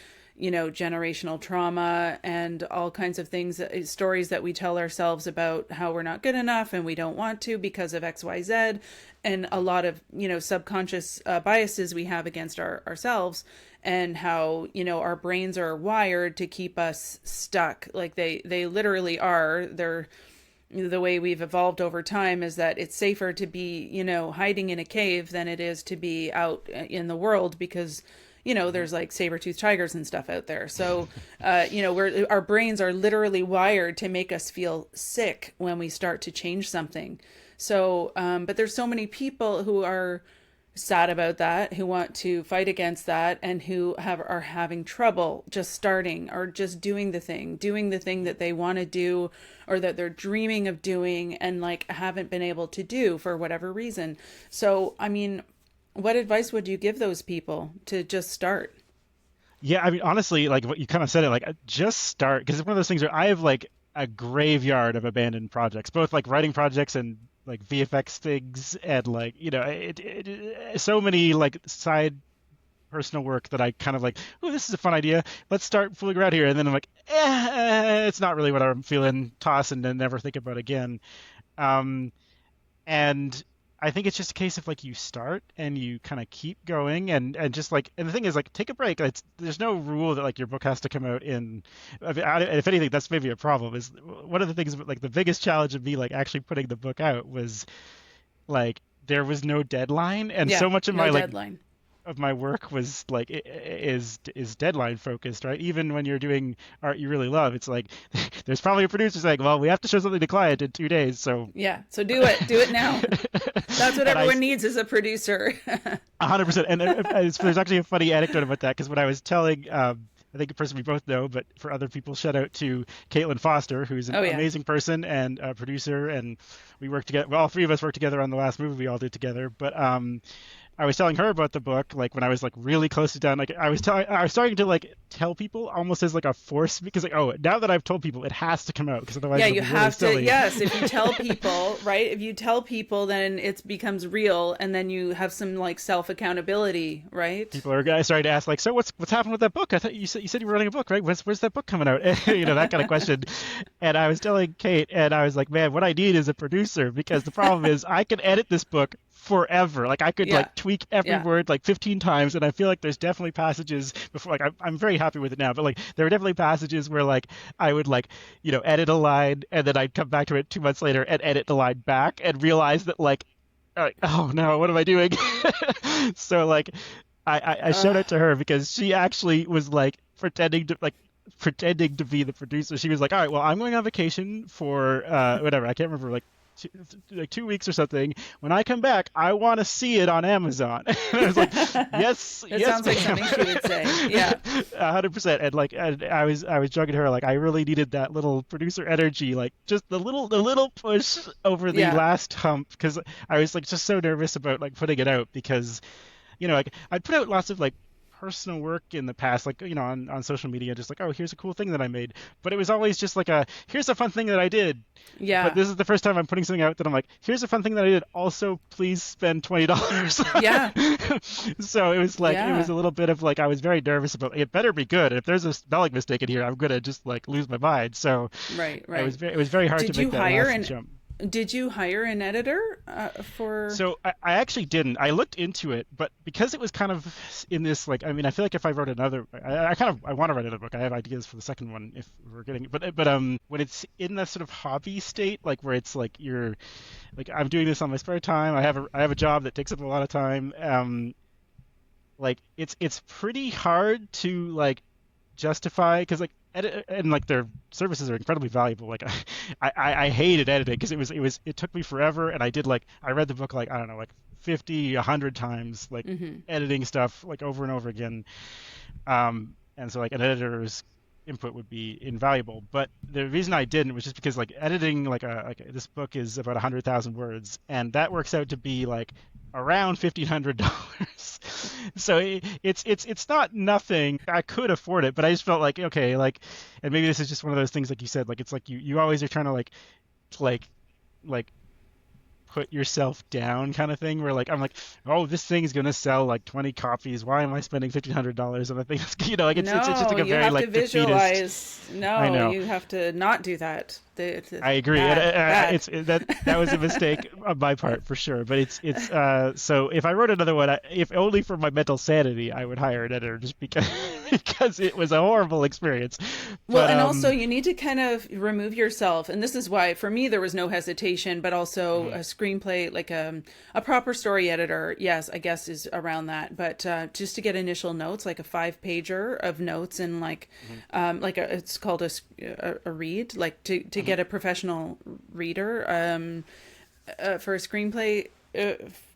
generational trauma and all kinds of things, stories that we tell ourselves about how we're not good enough and we don't want to because of XYZ, and a lot of, subconscious biases we have against ourselves, and how, our brains are wired to keep us stuck. Like they literally are. They're the way we've evolved over time is that it's safer to be, hiding in a cave than it is to be out in the world because there's like saber-toothed tigers and stuff out there. So, our brains are literally wired to make us feel sick when we start to change something. So, but there's so many people who are sad about that, who want to fight against that, and who are having trouble just starting or just doing the thing that they want to do or that they're dreaming of doing and like haven't been able to do for whatever reason. So, I mean, what advice would you give those people to just start? Yeah, I mean, honestly, like what you kind of said it, like just start because it's one of those things where I have like a graveyard of abandoned projects, both like writing projects and like VFX things, and like so many like side personal work that I kind of like. Oh, this is a fun idea. Let's start fooling around here, and then I'm like, it's not really what I'm feeling. Toss and then never think about again. Um, and I think it's just a case of like you start and you kind of keep going and just like and the thing is like take a break. There's no rule that like your book has to come out in. I mean, if anything, that's maybe a problem. Is one of the things like the biggest challenge of me like actually putting the book out was like there was no deadline, and Yeah, so much of no my like deadline. of my work was like is deadline focused, right? Even when you're doing art you really love, it's like there's probably a producer saying, well, we have to show something to client in 2 days, so Yeah, so do it now. That's what and I everyone needs is a producer. 100%. And there's actually a funny anecdote about that because when I was telling, I think a person we both know, but for other people, shout out to Caitlin Foster, who's an Oh yeah. amazing person and a producer, and we worked together. Well, all three of us worked together on the last movie we all did together. But I was telling her about the book, like when I was like really close to done. Like I was starting to like tell people almost as like a force because like, oh, now that I've told people, it has to come out because otherwise Yeah, it'll you be really have to. silly. Yes, if you tell people, right? If you tell people, then it becomes real, and then you have some like self accountability, right? People are starting to ask like, so what's happened with that book? I thought you said you were writing a book, right? Where's that book coming out? That kind of question. And I was telling Kate, and I was like, man, what I need is a producer because the problem is I can edit this book forever. Like I could Yeah. like tweak every Yeah. word like 15 times, and I feel like there's definitely passages before. Like I'm very happy with it now, but like there were definitely passages where like I would like edit a line, and then I'd come back to it 2 months later and edit the line back and realize that like, oh no, what am I doing? So like I Uh, showed it to her because she actually was like pretending to be the producer. She was like, all right, well, I'm going on vacation for whatever. I can't remember, two, like 2 weeks or something. When I come back, I want to see it on Amazon. And I was like, yes, that yes, sounds like ma'am. something she would say. Yeah. 100%. And like, and I was joking to her like I really needed that little producer energy, like just the little push over the Yeah. last hump, because I was like just so nervous about like putting it out because like I'd put out lots of like personal work in the past, like on social media, just like, oh, here's a cool thing that I made, but it was always just like here's a fun thing that I did. But Yeah. this is the first time I'm putting something out that I'm like, here's a fun thing that I did. Also, please spend $20. Yeah. So it was Yeah. a little bit of like I was very nervous about it better be good. If there's a spelling mistake in here, I'm gonna just like lose my mind. So Right. Right. it was very hard to Did make you that hire last an jump. Did you hire an editor for? So I actually didn't. I looked into it, but because it was kind of in this like, I mean, I feel like if I wrote another, I want to write another book. I have ideas for the second one if we're getting, but when it's in that sort of hobby state, like where it's like you're like I'm doing this on my spare time. I have a job that takes up a lot of time. Like it's pretty hard to like justify because like edit and like their services are incredibly valuable. Like I hated editing because it took me forever, and I read the book like I don't know like 50 100 times, like Hmm. editing stuff like over and over again. And so like an editor's input would be invaluable. But the reason I didn't was just because like editing this book is about 100,000 words, and that works out to be like around $1,500. So it's not nothing. I could afford it, but I just felt like okay, like, and maybe this is just one of those things like you said, like it's like you always are trying to like like put yourself down kind of thing where like I'm like, oh, this thing's gonna sell like 20 copies, why am I spending $1,500 on a thing that's like it's just No, like a you very have to like defeatist. visualize. I No, know. you have to not do that. I agree. And Bad, bad. that was a mistake on my part for sure. But it's so if I wrote another one, if only for my mental sanity, I would hire an editor just because because it was a horrible experience. Well, But and also you need to kind of remove yourself, and this is why for me there was no hesitation, but also a mhm, screenplay, like a proper story editor, yes, I guess is around that, but just to get initial notes, like a 5 pager of notes, and mhm, it's called a read, like to mhm. get a professional reader for a screenplay.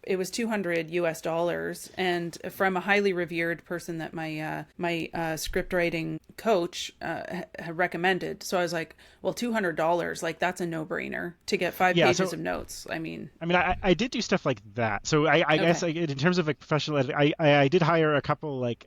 It was $200, and from a highly revered person that my script writing coach had recommended. So I was like, well, $200, like that's a no brainer to get five Yeah. pages So of notes. I mean, I mean, I did do stuff like that. So I guess okay, like, in terms of like professional editing, I did hire a couple like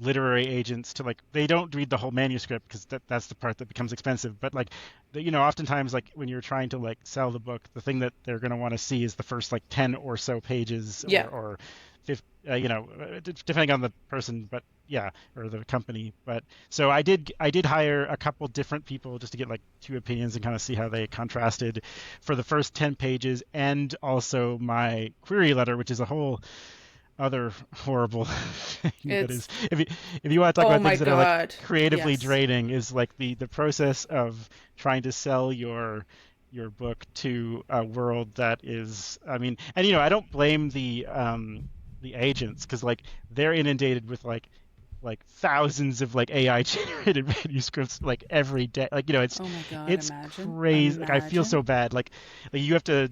literary agents to like they don't read the whole manuscript because that's the part that becomes expensive. But like oftentimes like when you're trying to like sell the book, the thing that they're going to want to see is the first like 10 or so pages yeah, or 50, depending on the person, but yeah, or the company. But so I did hire a couple different people just to get like two opinions and kind of see how they contrasted for the first 10 pages, and also my query letter, which is a whole other horrible thing that is it's if you want to talk oh about my things that are like god, creatively yes, draining, is like the process of trying to sell your book to a world that is, I mean, and I don't blame the agents because like they're inundated with like thousands of like AI generated manuscripts like every day, like it's oh my god, it's imagine, crazy. Like I feel imagine. so bad, like you have to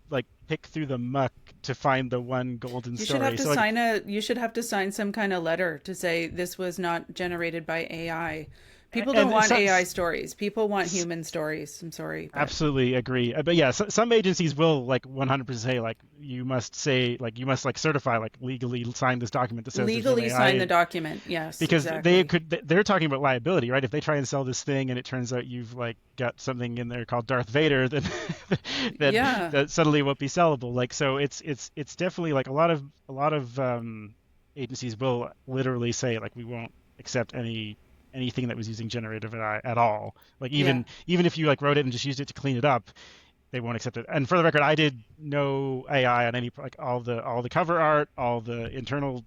like pick through the muck to find the one golden story. So like, You should have to sign some kind of letter to say this was not generated by AI. People don't and want so, AI stories. People want human stories. I'm sorry, but absolutely agree. But yeah, some agencies will like 100% say like you must like certify like legally sign this document that says there's no legally sign the AI, document. Yes, because they exactly. could they're talking about liability, right? If they try and sell this thing and it turns out you've like got something in there called Darth Vader, then then Yeah. that suddenly won't be sellable. Like so it's definitely like a lot of agencies will literally say like we won't accept anything that was using generative AI at all. Like Yeah. even if you like wrote it and just used it to clean it up, they won't accept it. And for the record, I did no AI on any like all the cover art, all the internal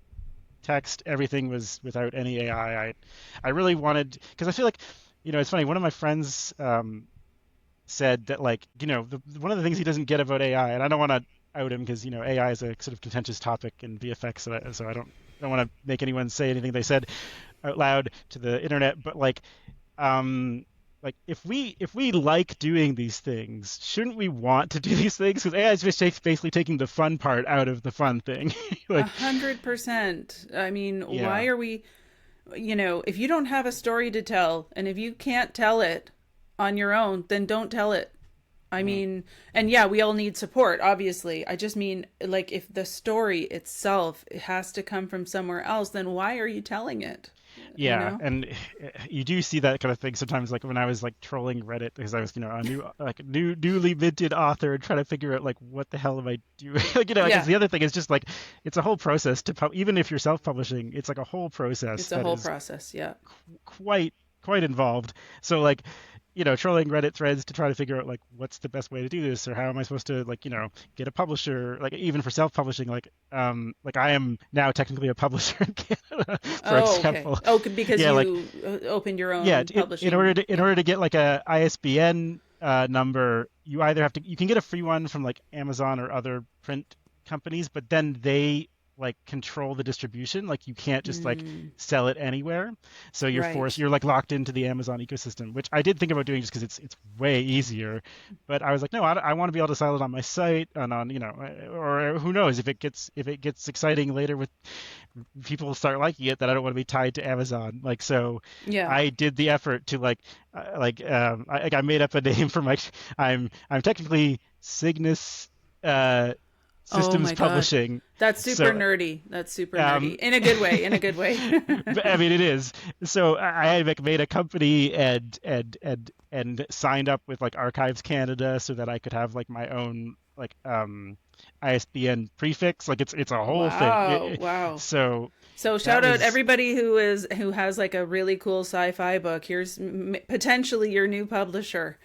text, everything was without any AI. I really wanted because I feel like it's funny. One of my friends said that like one of the things he doesn't get about AI, and I don't want to out him because AI is a sort of contentious topic in VFX, so I don't want to make anyone say anything they said out loud to the internet, but um if we like doing these things, shouldn't we want to do these things? Because AI is just basically taking the fun part out of the fun thing. Like, 100%. I mean, yeah, why are we, if you don't have a story to tell, and if you can't tell it on your own, then don't tell it. I mm, mean, and yeah, we all need support, obviously. I just mean, like, if the story itself it has to come from somewhere else, then why are you telling it? You yeah, know? and you do see that kind of thing sometimes. Like when I was like trolling Reddit because I was a newly minted author and trying to figure out like what the hell am I doing? Like because Yeah, the other thing is just like it's a whole process to even if you're self-publishing, it's like a whole process it's a that whole is process. Yeah. quite involved. So like, trolling Reddit threads to try to figure out like what's the best way to do this or how am I supposed to like, get a publisher, like even for self-publishing, like I am now technically a publisher in Canada, for Oh, okay. example. Oh, because Yeah, like you opened your yeah, own in order publishing. to get like a ISBN number, you either have to you can get a free one from like Amazon or other print companies, but then they like control the distribution. Like you can't just like Mm, sell it anywhere. So right. you're like locked into the Amazon ecosystem, which I did think about doing just because it's way easier. But I was like, no, I want to be able to sell it on my site and on or who knows if it gets exciting later with people start liking it that I don't want to be tied to Amazon. Like so, Yeah. I did the effort to I made up a name for my I'm technically Cygnus Oh Systems my God. Publishing. That's super So nerdy. That's super nerdy. um In a good way. In a good way. but, I mean it is. So I had like made a company and signed up with like Archives Canada so that I could have like my own ISBN prefix. Like it's a whole thing. Wow. Wow. So So that shout out was everybody who has like a really cool sci-fi book. Here's potentially your new publisher.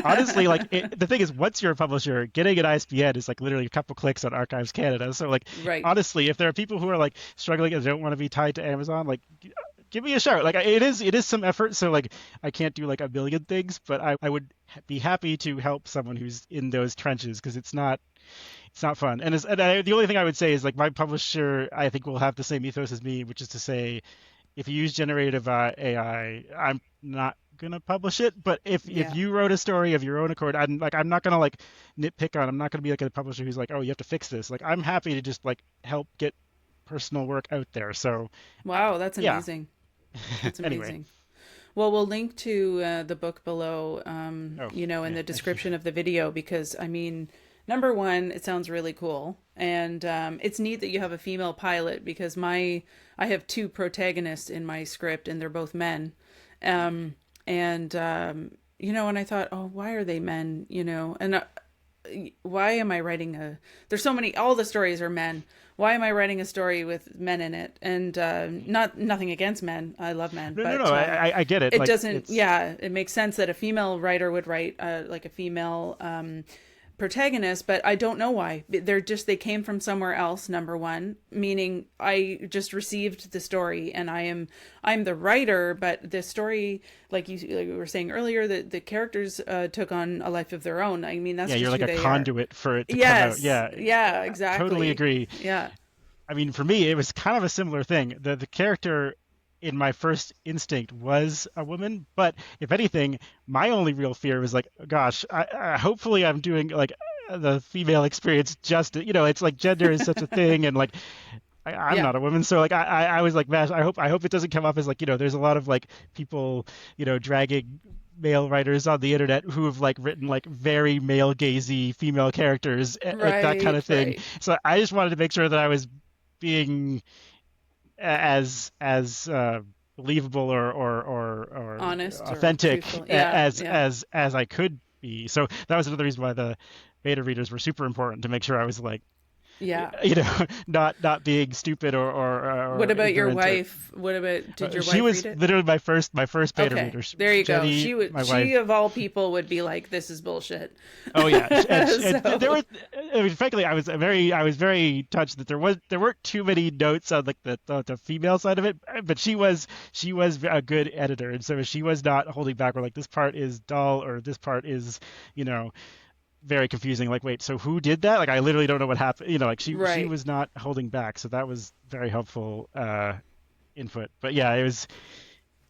honestly, the thing is, once you're a publisher, getting an ISBN is like literally a couple clicks on Archives Canada. So like, Right. honestly, if there are people who are like struggling and don't want to be tied to Amazon, like, give me a shout. Like, it is some effort. So like, I can't do like a million things, but I would be happy to help someone who's in those trenches because it's not fun. The only thing I would say is like my publisher, I think will have the same ethos as me, which is to say if you use generative AI, I'm not gonna publish it. But if Yeah. you wrote a story of your own accord, I'm not gonna like nitpick on. I'm not gonna be like a publisher who's like, oh, you have to fix this. Like I'm happy to just like help get personal work out there. So Wow, that's yeah. amazing. That's Anyway. amazing. Well, we'll link to the book below, Oh in yeah. the Thank you. description of the video because, I mean, number one, it sounds really cool, and it's neat that you have a female pilot because I have two protagonists in my script, and they're both men, um, and and I thought, oh, why are they men? And why am I writing a? There's so many. All the stories are men. Why am I writing a story with men in it? And nothing against men. I love men, No. but I get it. it Like doesn't. it's Yeah, it makes sense that a female writer would write like a female protagonist, but I don't know why. They came from somewhere else. Number one, meaning I just received the story and I'm the writer, but the story, like we were saying earlier, the characters took on a life of their own. I mean, that's yeah. You're just like who a they are. conduit for it to come out. Yes, Yeah. yeah, I totally exactly. agree. Yeah, I mean, for me, it was kind of a similar thing. The character in my first instinct was a woman, but if anything, my only real fear was like, gosh, hopefully I'm doing like the female experience justice. It's like gender is such a thing, and like I'm yeah, not a woman, so like I was like, man, I hope it doesn't come up as like there's a lot of like people dragging male writers on the internet who have like written like very male gazy female characters like that kind right, of thing. right. So I just wanted to make sure that I was being as believable or Honest or authentic truthful. Yeah, yeah. as I could be. So that was another reason why the beta readers were super important to make sure I was like Yeah. not being stupid What or about your ignorant. wife? What about, did your She wife was read it? literally my first beta Okay, reader. there you go. Jenny, my She wife. of all people would be like, this is bullshit. Oh yeah, and there So, were. I mean, frankly, I was very touched that there weren't too many notes on like the female side of it, but she was a good editor, and so she was not holding back. Or like this part is dull, or this part is you know very confusing. Like wait, so who did that? Like I literally don't know what happened. Like she right. was not holding back, so that was very helpful input. But yeah, it was.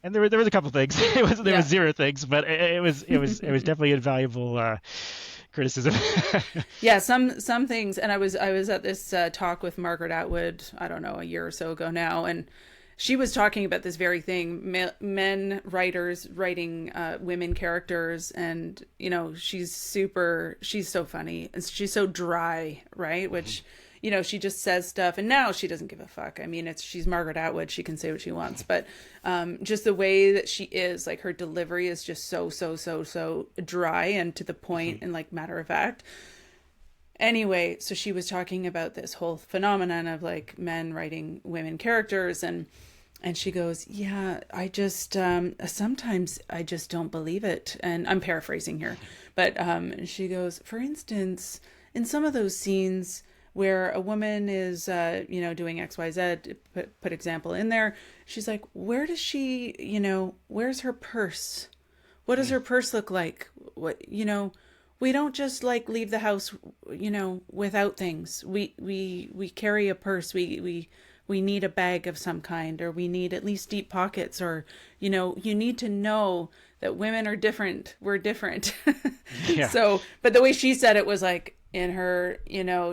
And there was a couple things. There was Yeah. zero things, but it was definitely invaluable criticism. Yeah, some things, and I was at this talk with Margaret Atwood, I don't know, a year or so ago now, and she was talking about this very thing: men writers writing women characters, and she's so funny, and she's so dry, right? Which she just says stuff, and now she doesn't give a fuck. I mean, she's Margaret Atwood; she can say what she wants, but just the way that she is, like her delivery is just so dry and to the point and like matter of fact. Anyway, so she was talking about this whole phenomenon of like men writing women characters, and she goes, yeah, I just sometimes I just don't believe it. And I'm paraphrasing here, but she goes, for instance, in some of those scenes where a woman is doing XYZ, put example in there, she's like, where does she, where's her purse? What does her purse look like? We don't just like leave the house, without things. We carry a purse. We need a bag of some kind, or we need at least deep pockets, or you need to know that women are different. We're different. Yeah. So, but the way she said it was like in her,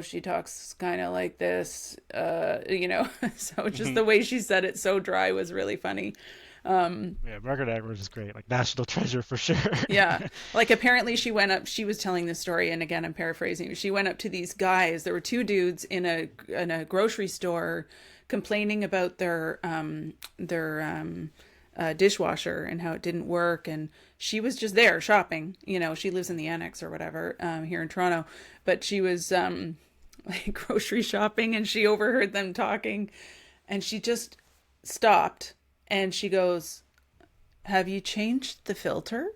she talks kind of like this, so just the way she said it so dry was really funny. Yeah, Margaret Atwood is great. Like national treasure for sure. Yeah. Like apparently she was telling this story, and again I'm paraphrasing. She went up to these guys. There were two dudes in a grocery store complaining about their dishwasher and how it didn't work, and she was just there shopping. She lives in the annex or whatever, here in Toronto, but she was like grocery shopping, and she overheard them talking, and she just stopped, and she goes, have you changed the filter?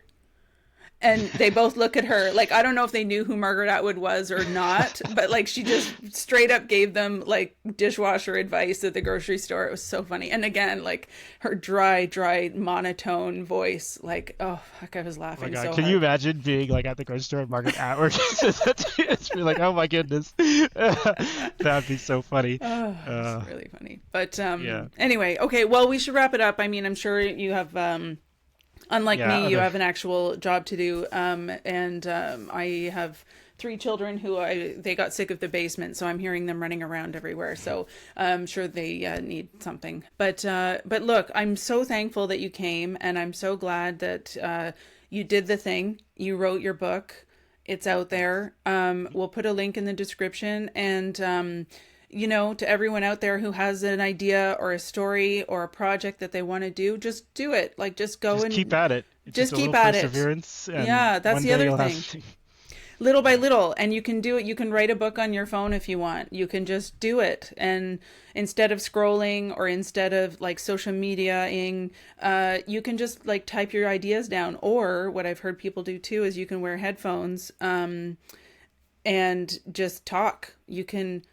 And they both look at her like, I don't know if they knew who Margaret Atwood was or not, but like she just straight up gave them like dishwasher advice at the grocery store. It was so funny. And again, like her dry monotone voice, like, oh fuck, I was Oh my laughing God, so can you hard. imagine being like at the grocery store and Margaret Atwood says that to you? It's really like, oh my goodness, that'd be so funny. Oh, it's Uh, really funny. But yeah, anyway, okay, well, we should wrap it up. I mean, I'm sure you have unlike yeah, me, you other, have an actual job to do. And I have three children who they got sick of the basement, so I'm hearing them running around everywhere. So I'm sure they need something. But look, I'm so thankful that you came, and I'm so glad that you did the thing. You wrote your book. It's out there. We'll put a link in the description, and to everyone out there who has an idea or a story or a project that they want to do, just do it. Like, just go just keep and at it. It's just just a keep little at it. perseverance, and Yeah, that's one the day other you'll thing. have. Little by Yeah, little, and you can do it. You can write a book on your phone if you want. You can just do it, and instead of scrolling or instead of like social mediaing, you can just like type your ideas down. Or what I've heard people do too is you can wear headphones and just talk. You can,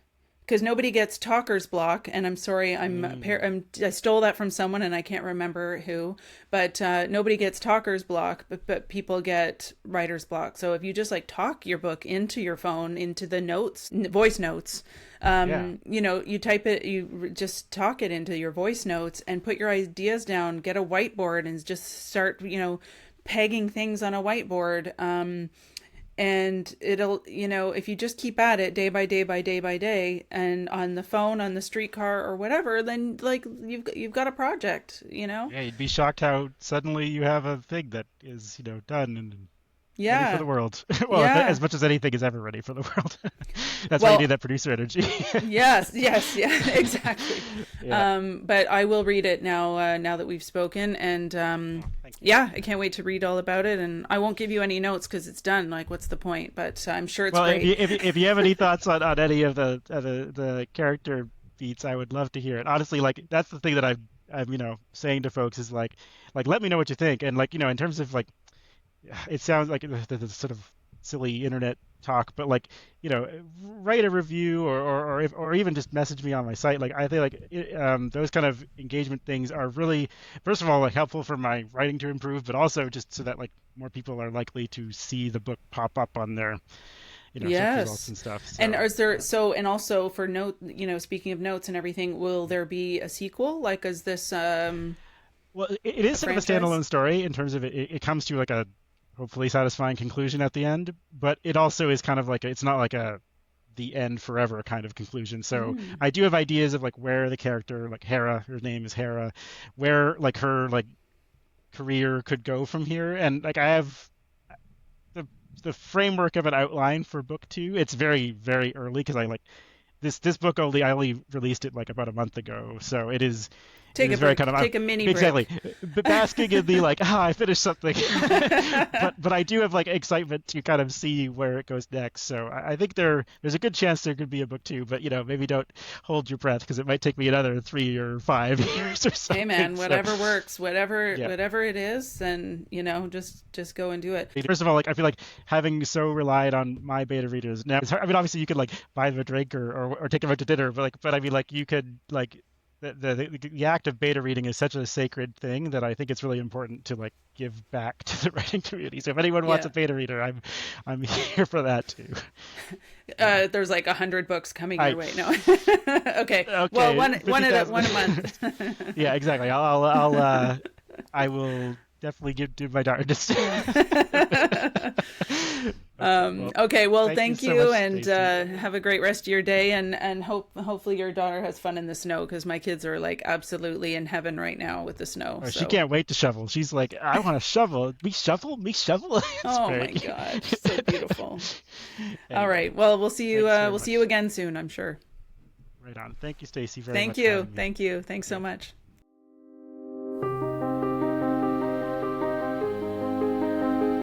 because nobody gets talker's block, and I'm sorry, I stole that from someone and I can't remember who, but nobody gets talker's block, but people get writer's block. So if you just like talk your book into your phone, into the notes, voice notes, yeah. you type it, you just talk it into your voice notes and put your ideas down, get a whiteboard and just start, pegging things on a whiteboard. And it'll, if you just keep at it day by day by day by day, and on the phone, on the streetcar or whatever, then like you've got a project. Yeah, you'd be shocked how suddenly you have a thing that is, done, and ready for Yeah. the world. Well, Yeah. as much as anything is ever ready for the world. That's why you need Well, that producer energy. yes, yes, yeah, exactly. Yeah. But I will read it now. Now that we've spoken, and Oh, thank you. yeah, I can't wait to read all about it. And I won't give you any notes because it's done. Like, what's the point? But I'm sure it's Well, great. if you have any thoughts on any of the character beats, I would love to hear it. Honestly, like that's the thing that I'm saying to folks is like let me know what you think. And like in terms of like it sounds like the sort of silly internet talk, but like write a review or even just message me on my site. Like I think like those kind of engagement things are really first of all like helpful for my writing to improve, but also just so that like more people are likely to see the book pop up on their search results Yes. and stuff. And So is there so and also for note, speaking of notes and everything, will there be a sequel? Like, is this well, it is a sort of a franchise? standalone story in terms of it comes to like a hopefully satisfying conclusion at the end, but it also is kind of like it's not like a the end forever kind of conclusion. So Mm. I do have ideas of like where the character, like Hera, her name is Hera, where like her like career could go from here, and like I have the the framework of an outline for book two. It's very early because I like this book only I only released it like about a month ago, so it Take a is very kind break. of Take a mini exactly break. basking in the like I finished something, but I do have like excitement to kind of see where it goes next. So I think there's a good chance there could be a book two, but maybe don't hold your breath because it might take me another 3 or 5 years or Hey something. man, So whatever works, whatever yeah. whatever it is, then just go and do it. First of all, like I feel like having so relied on my beta readers now, it's hard. I mean, obviously you could like buy them a drink or take them out to dinner, but I mean, like you could like the act of beta reading is such a sacred thing that I think it's really important to like give back to the writing community. So if anyone wants Yeah. a beta reader, I'm here for that too. Yeah. There's like 100 books coming I your way. No. Okay. Well, okay, one 50,000. a month. Yeah, exactly. I will definitely do my darndest. Okay, well, Okay. Well, thank you thank so much, you, and Stacey. have a great rest of your day, and hopefully your daughter has fun in the snow because my kids are like absolutely in heaven right now with the snow. Oh, she So, can't wait to shovel. She's like, I want to shovel. Me shovel? Me shovel? It's oh my great. gosh, so beautiful. All Anyway, right. Well, we'll see you. thanks very We'll see you much. again soon, I'm sure. Right on. Thank you, Stacey, very Thank much for you. having me. Thank you. Thanks so Yeah. much.